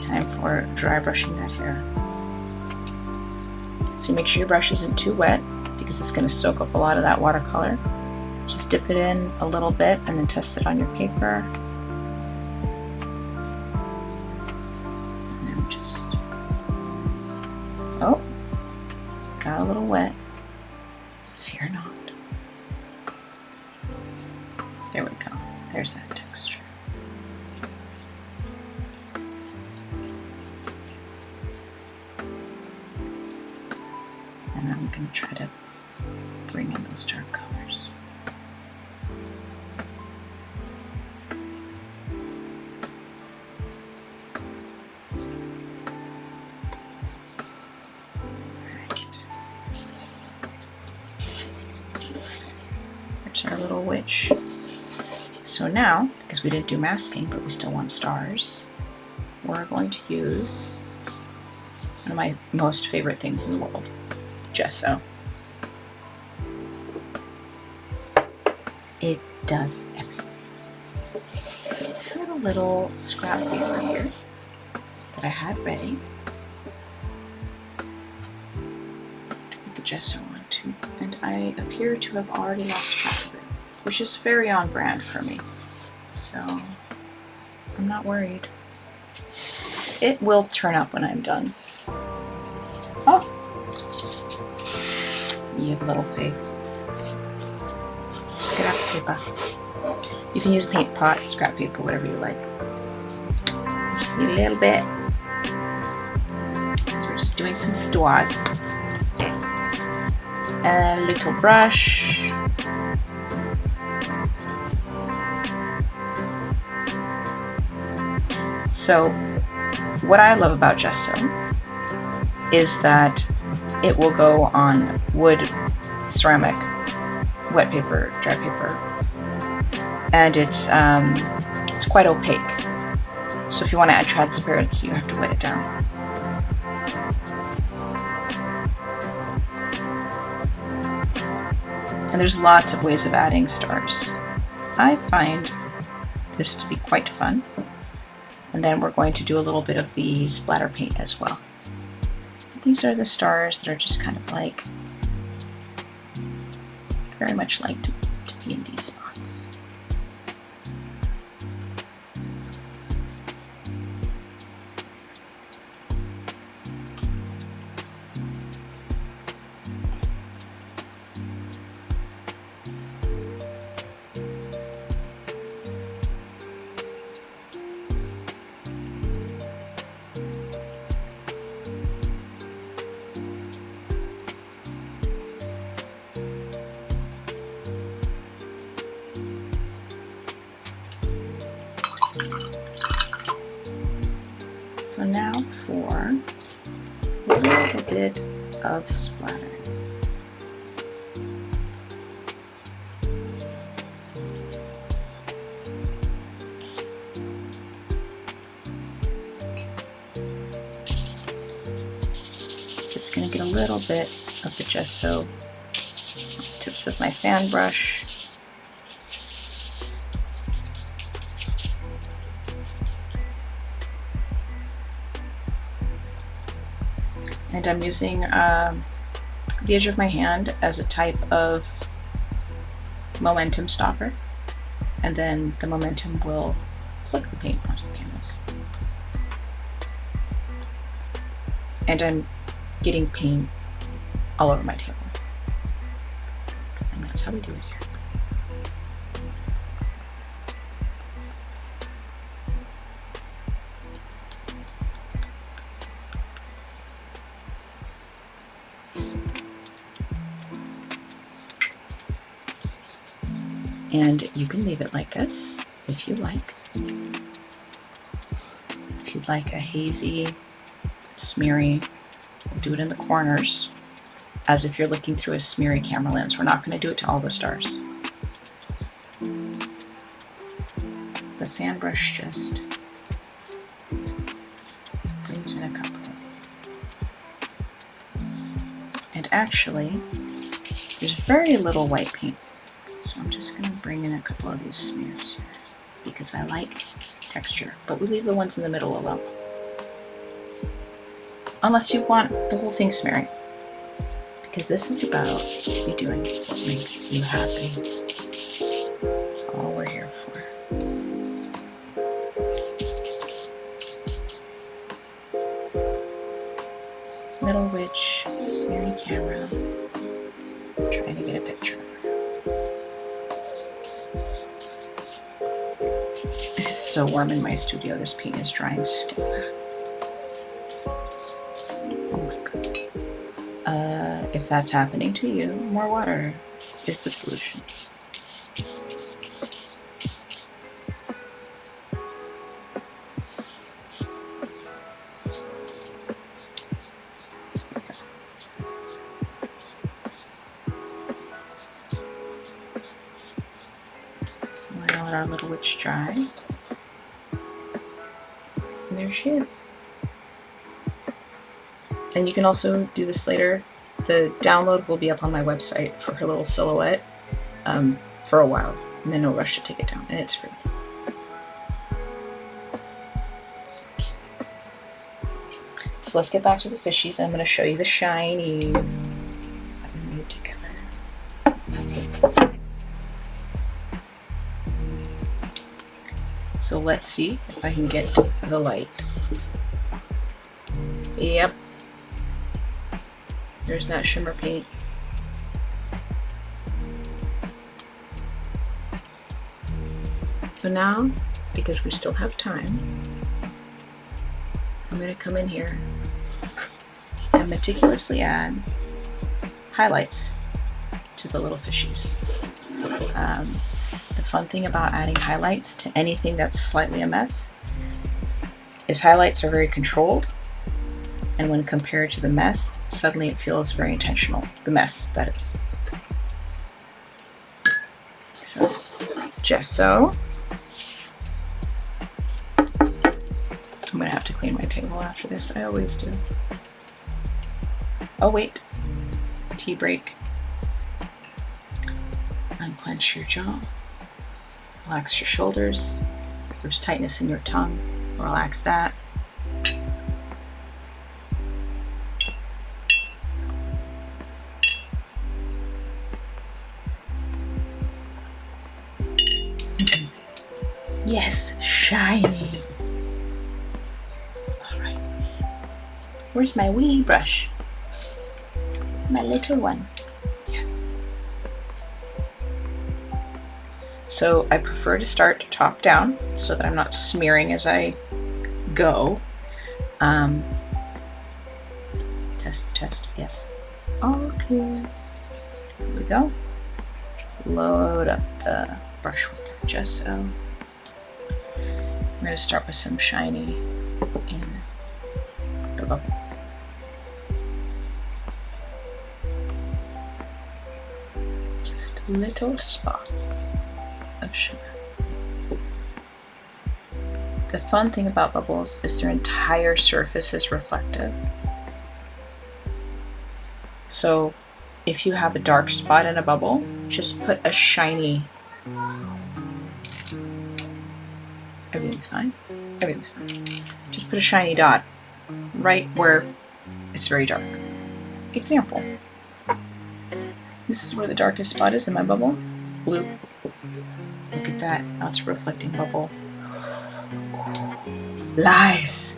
Time for dry brushing that hair. So make sure your brush isn't too wet because it's going to soak up a lot of that watercolor. Just dip it in a little bit and then test it on your paper. And then just, oh, got a little wet. Fear not. There we go. There's that texture. And I'm going to try to bring in those dark colors. Alright. There's our little witch. So now, because we didn't do masking, but we still want stars, we're going to use one of my most favorite things in the world. Gesso. It does everything. I have a little scrap paper here that I had ready to put the gesso onto, and I appear to have already lost track of it, which is very on brand for me. So I'm not worried. It will turn up when I'm done. Oh! You have a little faith. Scrap paper. You can use paint pot, scrap paper, whatever you like. Just need a little bit. So we're just doing some stars. A little brush. So what I love about gesso is that it will go on wood, ceramic, wet paper, dry paper, and it's quite opaque. So if you want to add transparency, you have to wet it down. And there's lots of ways of adding stars. I find this to be quite fun. And then we're going to do a little bit of the splatter paint as well. These are the stars that are just kind of like, very much like to be in these spots. So now for a little bit of splattering. Just going to get a little bit of the gesso on the tips of my fan brush. And I'm using the edge of my hand as a type of momentum stopper, and then the momentum will flick the paint onto the canvas. And I'm getting paint all over my table. And that's how we do it here. And you can leave it like this if you like. If you'd like a hazy, smeary, do it in the corners as if you're looking through a smeary camera lens. We're not going to do it to all the stars. The fan brush just brings in a couple of these. And actually, there's very little white paint. So I'm just going to bring in a couple of these smears because I like texture, but we leave the ones in the middle alone. Unless you want the whole thing smearing, because this is about you doing what makes you happy. That's all we're here for. Little witch, smeary camera, trying to get a picture of her. It is so warm in my studio. This paint is drying so fast. Oh my goodness. If that's happening to you, more water is the solution. We're gonna let our little witch dry. And there she is. And you can also do this later. The download will be up on my website for her little silhouette for a while, and then no rush to take it down, and it's free. So cute. So let's get back to the fishies. I'm going to show you the shinies that we made together. So let's see if I can get the light. Yep. There's that shimmer paint. So now, because we still have time, I'm going to come in here and meticulously add highlights to the little fishies. The fun thing about adding highlights to anything that's slightly a mess is highlights are very controlled. And when compared to the mess, suddenly it feels very intentional. The mess, that is. So, gesso. I'm gonna have to clean my table after this. I always do. Oh wait, tea break. Unclench your jaw. Relax your shoulders. If there's tightness in your tongue, relax that. Yes, shiny. All right. Where's my wee brush? My little one. Yes. So I prefer to start top down so that I'm not smearing as I go. Test, yes. Okay. Here we go. Load up the brush with the gesso. I'm going to start with some shiny in the bubbles. Just little spots of sugar. The fun thing about bubbles is their entire surface is reflective. So if you have a dark spot in a bubble, just put a shiny. Everything's fine. Everything's fine. Just put a shiny dot right where it's very dark. Example. This is where the darkest spot is in my bubble. Blue. Look at that. Now it's a reflecting bubble. Lies.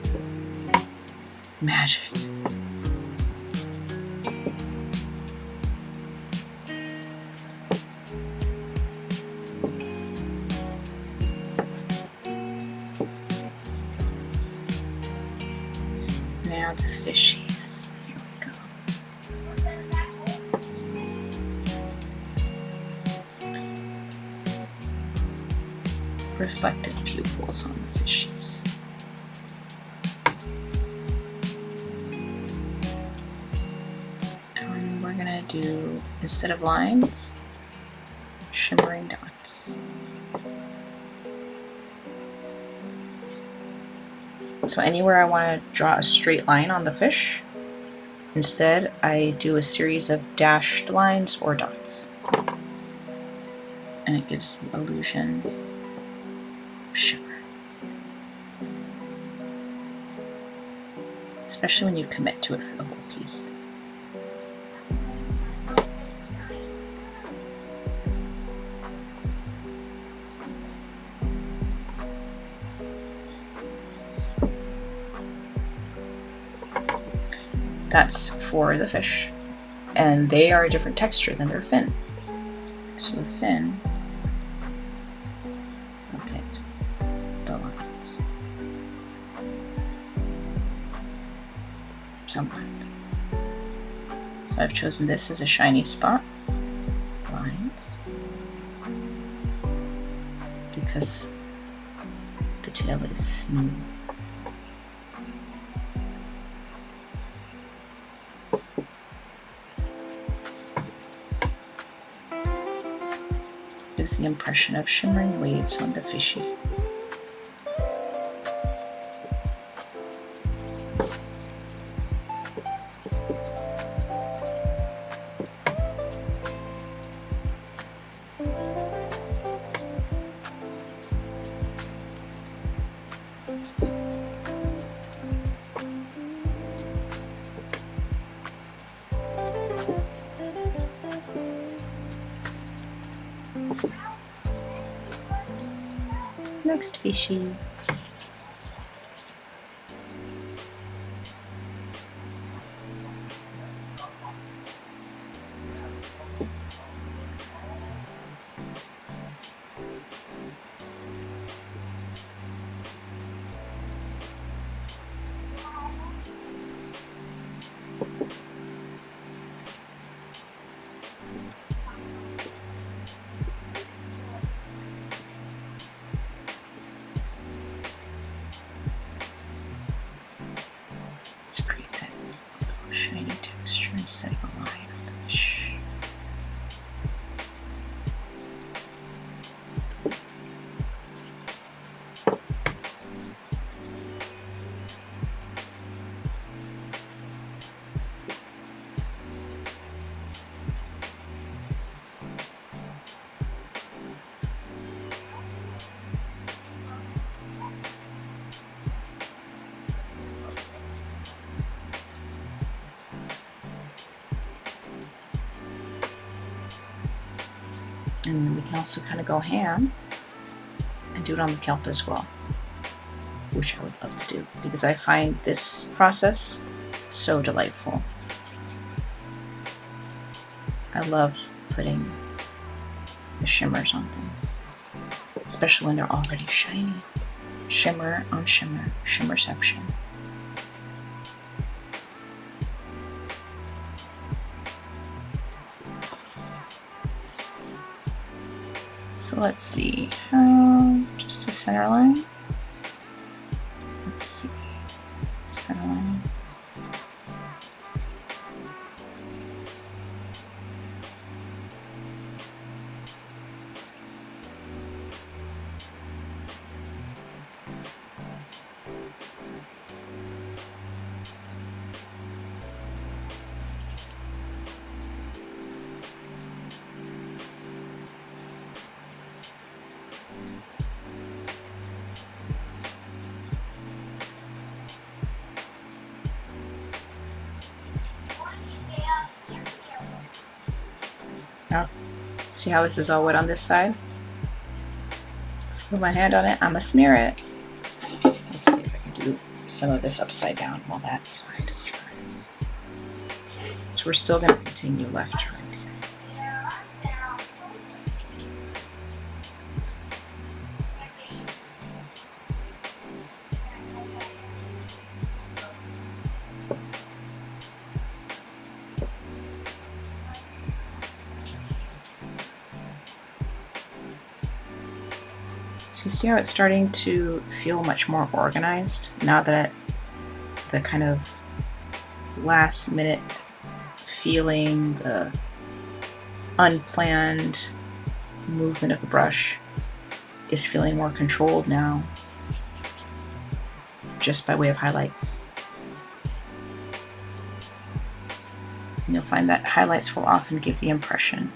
Magic. Now the fishies. Here we go. Reflective pupils on the fishies. And we're gonna do, instead of lines, shimmering dots. So anywhere I want to draw a straight line on the fish, instead I do a series of dashed lines or dots. And it gives the illusion of shimmer. Especially when you commit to it for the whole piece. That's for the fish, and they are a different texture than their fin. So the fin, look at the lines. Some lines. So I've chosen this as a shiny spot, lines, because the tail is smooth. Gives the impression of shimmering waves on the fishy. Next fishy. And we can also kind of go ham and do it on the kelp as well, which I would love to do because I find this process so delightful. I love putting the shimmers on things, especially when they're already shiny. Shimmer on shimmer, shimmerception. So let's see, just a center line. Let's see, center line. Oh, see how this is all wet on this side? Put my hand on it, I'm gonna smear it. Let's see if I can do some of this upside down while that side dries. So we're still gonna continue left to right here. So you see how it's starting to feel much more organized now that the kind of last minute feeling, the unplanned movement of the brush is feeling more controlled now, just by way of highlights. And you'll find that highlights will often give the impression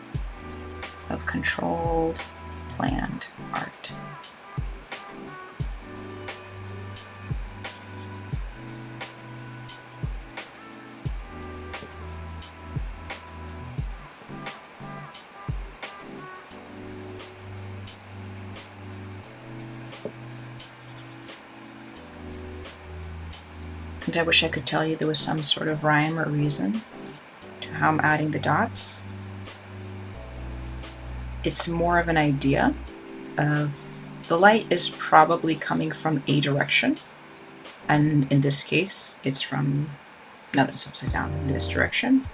of controlled, planned art. And I wish I could tell you there was some sort of rhyme or reason to how I'm adding the dots. It's more of an idea of the light is probably coming from a direction, and in this case it's from, now that it's upside down, this direction.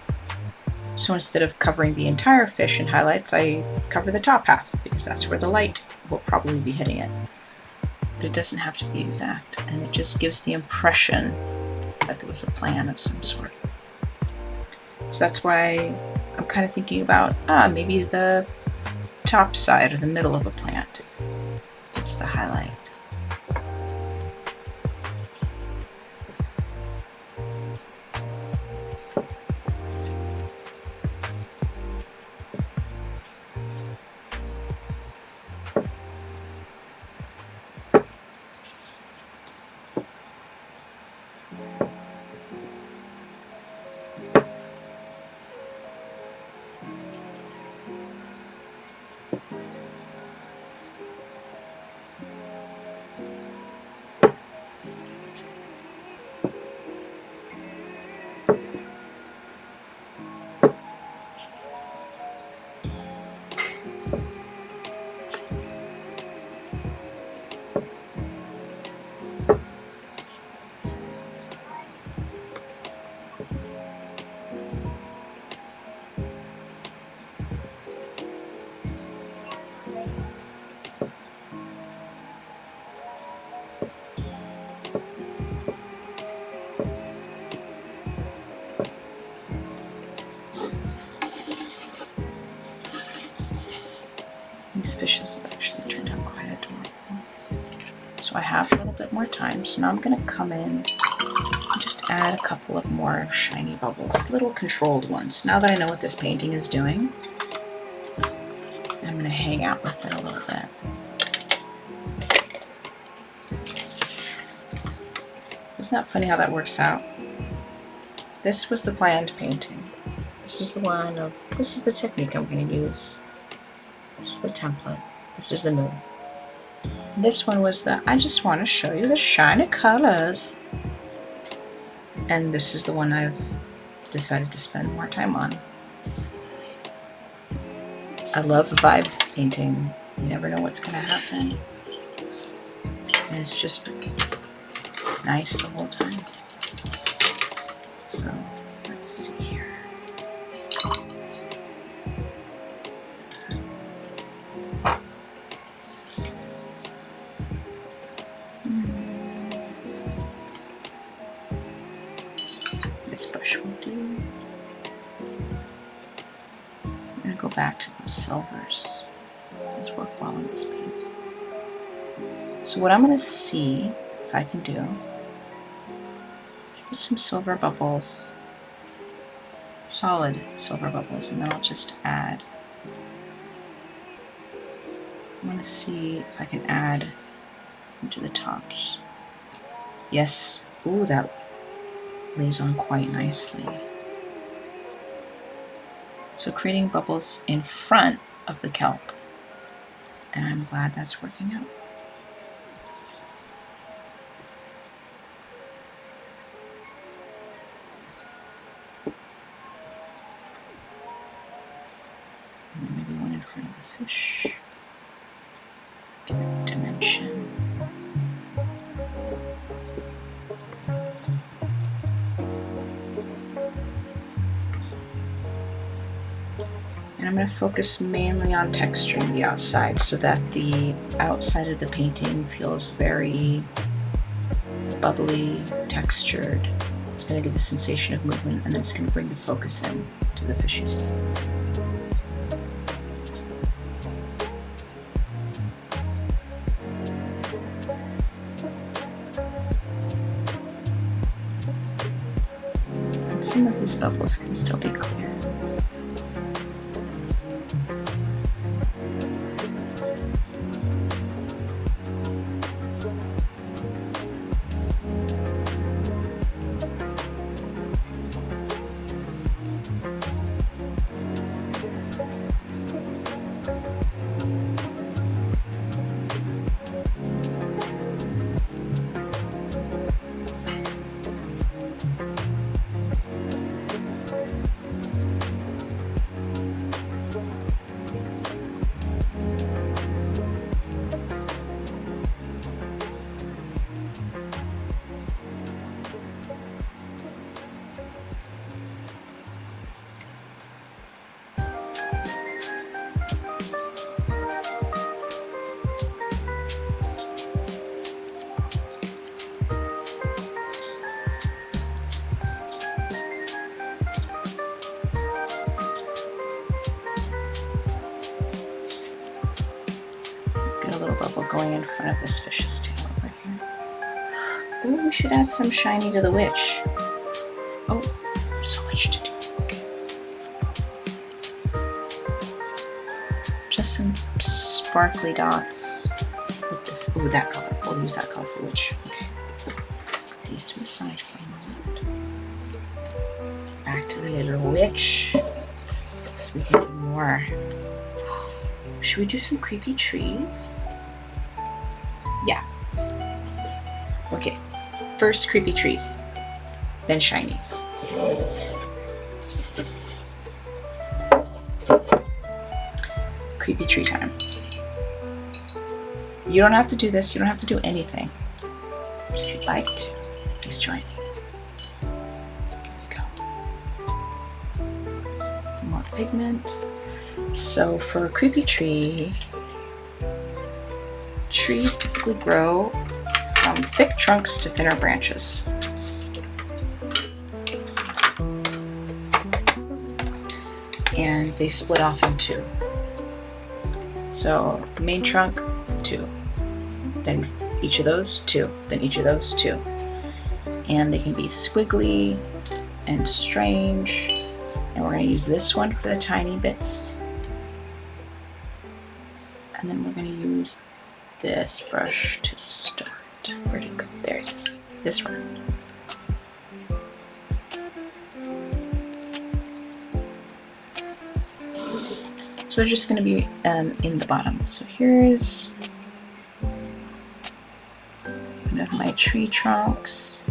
So instead of covering the entire fish in highlights, I cover the top half because that's where the light will probably be hitting it. But it doesn't have to be exact, and it just gives the impression that there was a plan of some sort. So that's why I'm kind of thinking about maybe the top side or the middle of a plant. It's the highlight. These fishes have actually turned out quite adorable. So I have a little bit more time, so now I'm going to come in and just add a couple of more shiny bubbles, little controlled ones. Now that I know what this painting is doing, I'm going to hang out with it a little bit. Isn't that funny how that works out? This was the planned painting. This is the technique I'm going to use. This is the template. This is the moon. This one was the, I just want to show you the shiny colors. And this is the one I've decided to spend more time on. I love vibe painting. You never know what's going to happen. And it's just nice the whole time. So let's see here. This brush will do. I'm going to go back to those silvers. Those work well on this piece. So what I'm going to see if I can do, let's get some silver bubbles, solid silver bubbles, and then I'll just add. I want to see if I can add into the tops. Yes, ooh, that lays on quite nicely. So creating bubbles in front of the kelp, and I'm glad that's working out. And then maybe one in front of the fish. Give it dimension. And I'm going to focus mainly on texturing the outside so that the outside of the painting feels very bubbly, textured. It's going to give the sensation of movement, and then it's going to bring the focus in to the fishes. And some of these bubbles can still be clear. Bubble going in front of this fish's tail over here. Oh, we should add some shiny to the witch. Oh, so much to do. Okay. Just some sparkly dots with this. Ooh, that color. We'll use that color for witch. Okay. Put these to the side for a moment. Back to the little witch. So we can do more. Should we do some creepy trees? Yeah. Okay. First creepy trees, then shinies. Creepy tree time. You don't have to do this. You don't have to do anything. But if you'd like to, please join me. There we go. More pigment. So for a creepy tree, trees typically grow from thick trunks to thinner branches. And they split off in two. So main trunk, 2. Then each of those, 2. Then each of those, 2. And they can be squiggly and strange. And we're going to use this one for the tiny bits. And then we're going to use this brush to start. Where'd it go? There it is. This one. So they're just going to be in the bottom. So here's one of my tree trunks,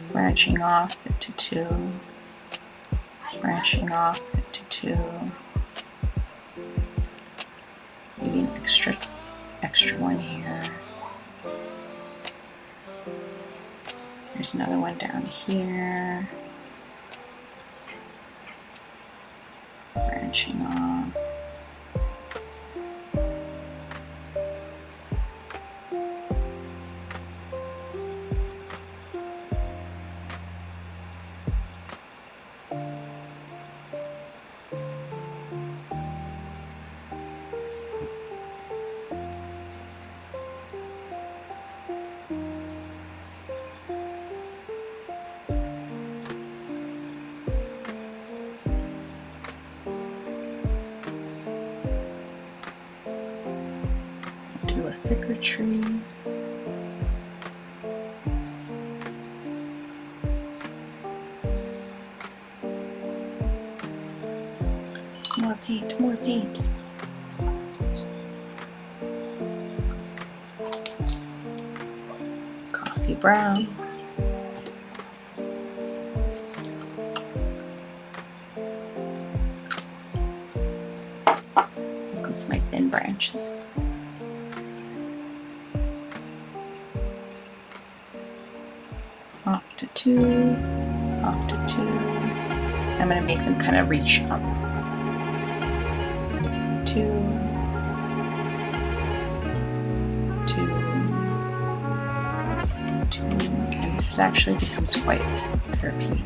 branching off into two, branching off into two, maybe an extra one here. There's another one down here, branching off. Do a thicker tree. More paint, more paint. Coffee brown. Here comes my thin branches. Off to two, off to two. I'm going to make them kind of reach up. Two, two, two. And this actually becomes quite therapeutic.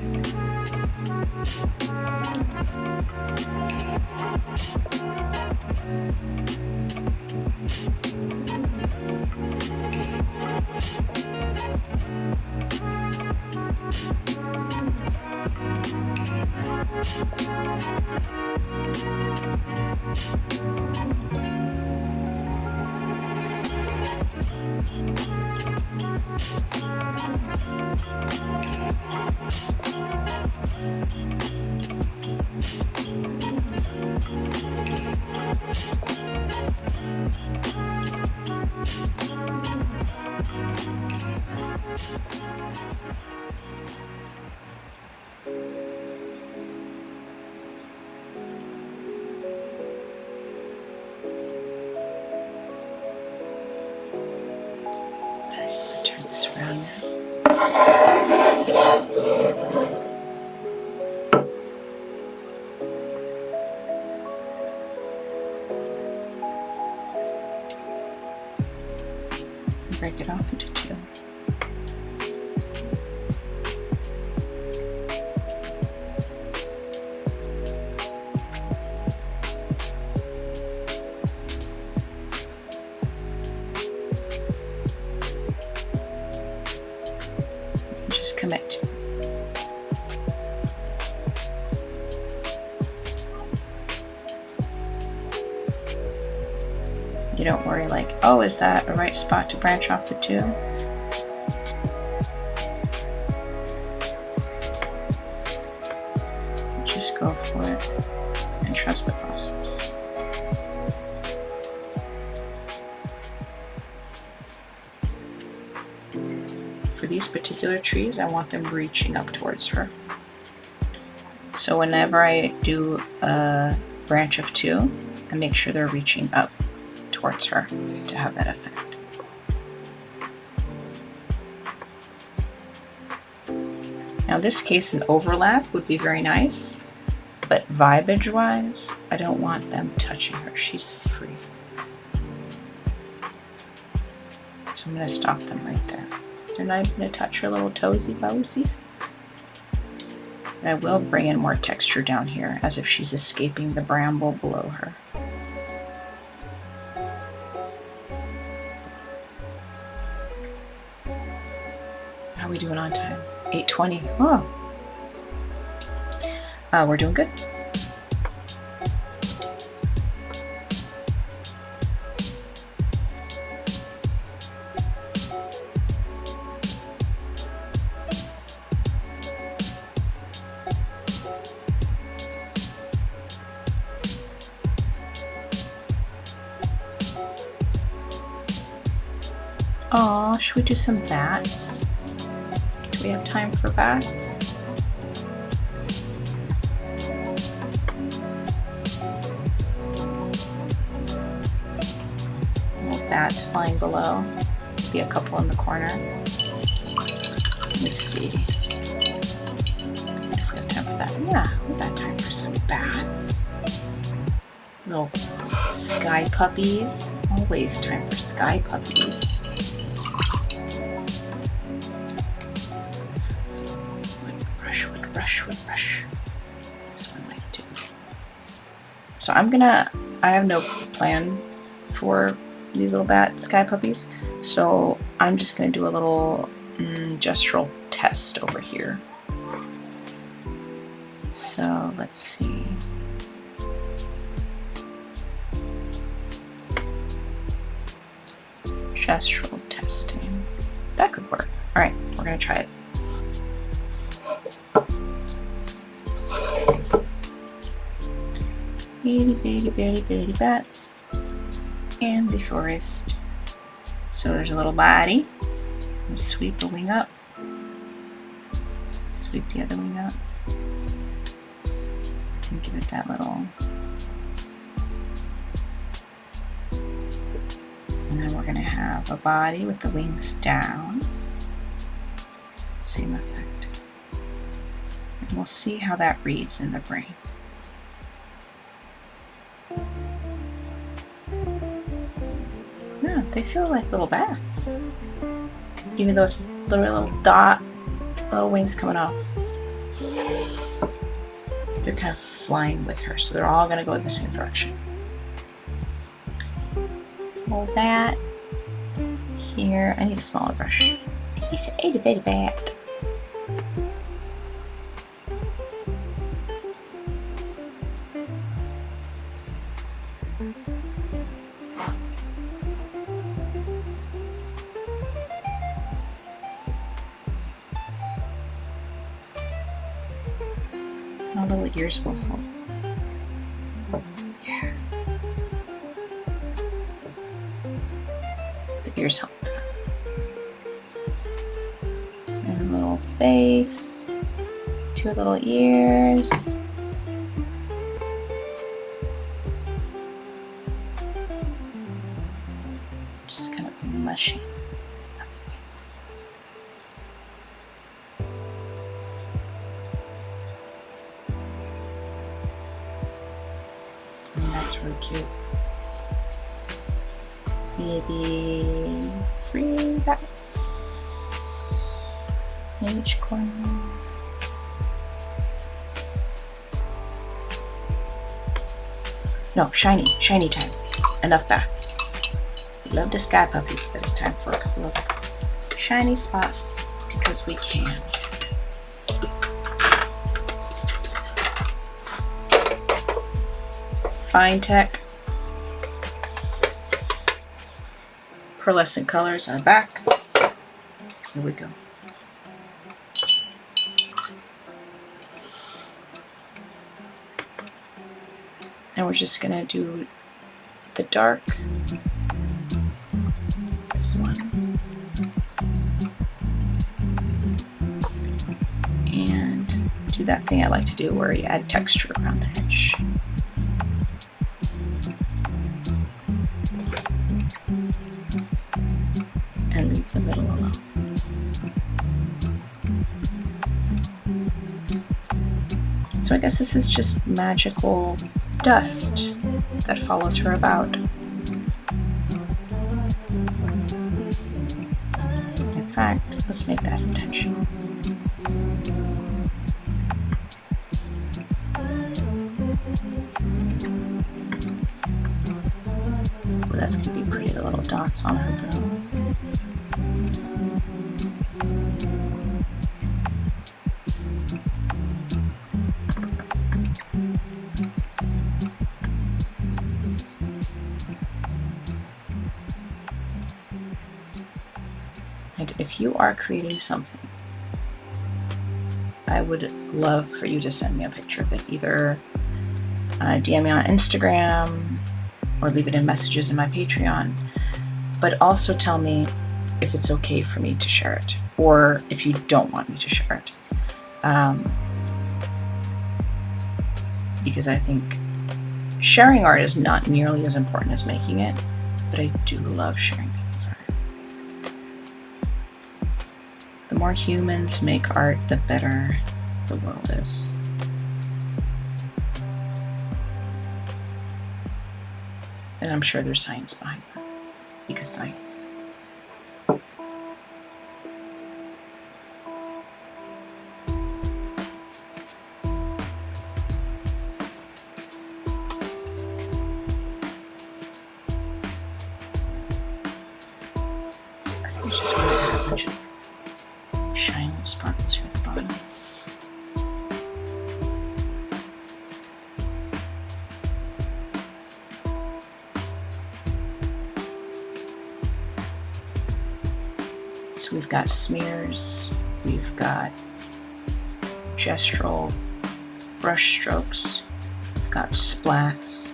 Turn this around now. Break it off into two. Just commit to it. You don't worry like, oh, is that a right spot to branch off the two? Just go for it and trust the process. For these particular trees, I want them reaching up towards her. So whenever I do a branch of two, I make sure they're reaching up towards her to have that effect. Now in this case, an overlap would be very nice, but vibage wise, I don't want them touching her. She's free. So I'm going to stop them right there. They're not even going to touch her little toesy boesies. But I will bring in more texture down here as if she's escaping the bramble below her. How are we doing on time? 8:20. Oh. We're doing good. Aw, should we do some bats? Do we have time for bats? Little bats flying below. Maybe a couple in the corner. Let me see if we have time for that. Yeah, we got time for some bats. Little sky puppies. Always time for sky puppies. Wood brush. This one might do. So I have no plan for these little sky puppies. So I'm just gonna do a little gestural test over here. So let's see. Gestural testing. That could work. All right, we're gonna try it. Bitty bats in the forest. So there's a little body. Sweep the wing up. Sweep the other wing up. And give it that little. And then we're going to have a body with the wings down. Same effect. And we'll see how that reads in the brain. Yeah, they feel like little bats. Even though it's little dot, little wings coming off. They're kind of flying with her, so they're all going to go in the same direction. Hold that here. I need a smaller brush. It's a itty bitty bat. My little ears will help. Yeah. The ears help that. And a little face. 2 little ears. Just kind of mushing of the wings. And that's really cute. Maybe 3 bats in each corner. No, shiny time. Enough bats. Love the sky puppies, but it's time for a couple of shiny spots because we can. Fine Tech pearlescent colors are back. Here we go. And we're just gonna do the dark. This one. And do that thing I like to do where you add texture around the edge. And leave the middle alone. So I guess this is just magical dust that follows her about. In fact, let's make that intentional. Oh, that's going to be pretty, the little dots on her brow. And if you are creating something, I would love for you to send me a picture of it. Either DM me on Instagram or leave it in messages in my Patreon. But also tell me if it's okay for me to share it, or if you don't want me to share it. Because I think sharing art is not nearly as important as making it, but I do love sharing people's art. The more humans make art, the better the world is. And I'm sure there's science behind that, because science. I think we just want to have a bunch of shiny little sparkles here at the bottom. So we've got smears, we've got gestural brush strokes, we've got splats,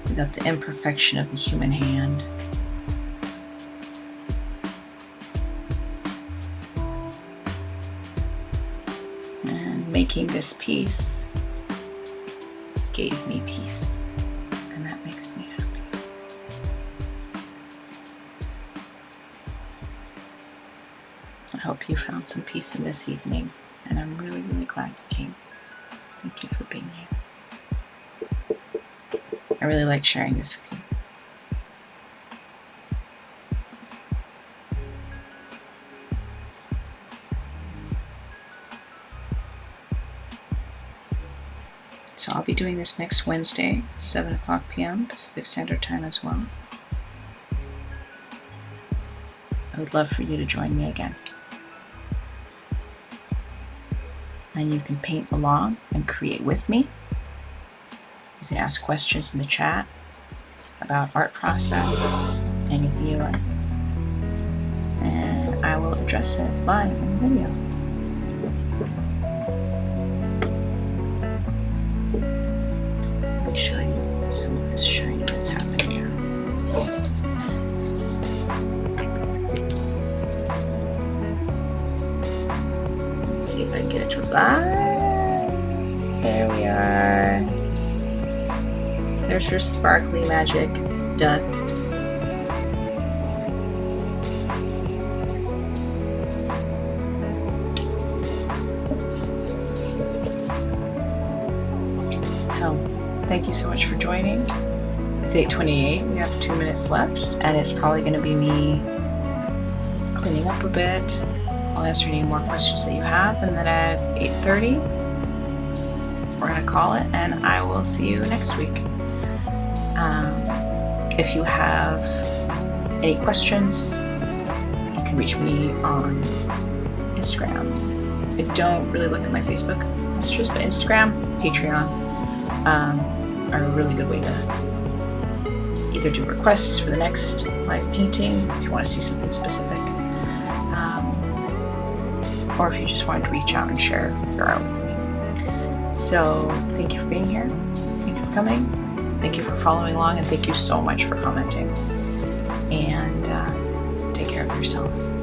we've got the imperfection of the human hand. And making this piece gave me peace, and that makes me happy. I hope you found some peace in this evening, and I'm really, really glad you came. Thank you for being here. I really like sharing this with you. So I'll be doing this next Wednesday, 7 o'clock p.m. Pacific Standard Time as well. I would love for you to join me again. And you can paint along and create with me. You can ask questions in the chat about art process, anything you like. And I will address it live in the video. So let me show you some of this shiny that's happening now. Let's see if I can get it to fly. There we are. There's her sparkly magic dust. So, thank you so much for joining. It's 8:28. We have 2 minutes left, and it's probably going to be me cleaning up a bit. I'll answer any more questions that you have, and then at 8:30, we're going to call it, and I will see you next week. If you have any questions, you can reach me on Instagram. I don't really look at my Facebook messages, but Instagram, Patreon are a really good way to either do requests for the next live painting, if you want to see something specific, or if you just wanted to reach out and share your art with me. So thank you for being here. Thank you for coming. Thank you for following along, and thank you so much for commenting. And take care of yourselves.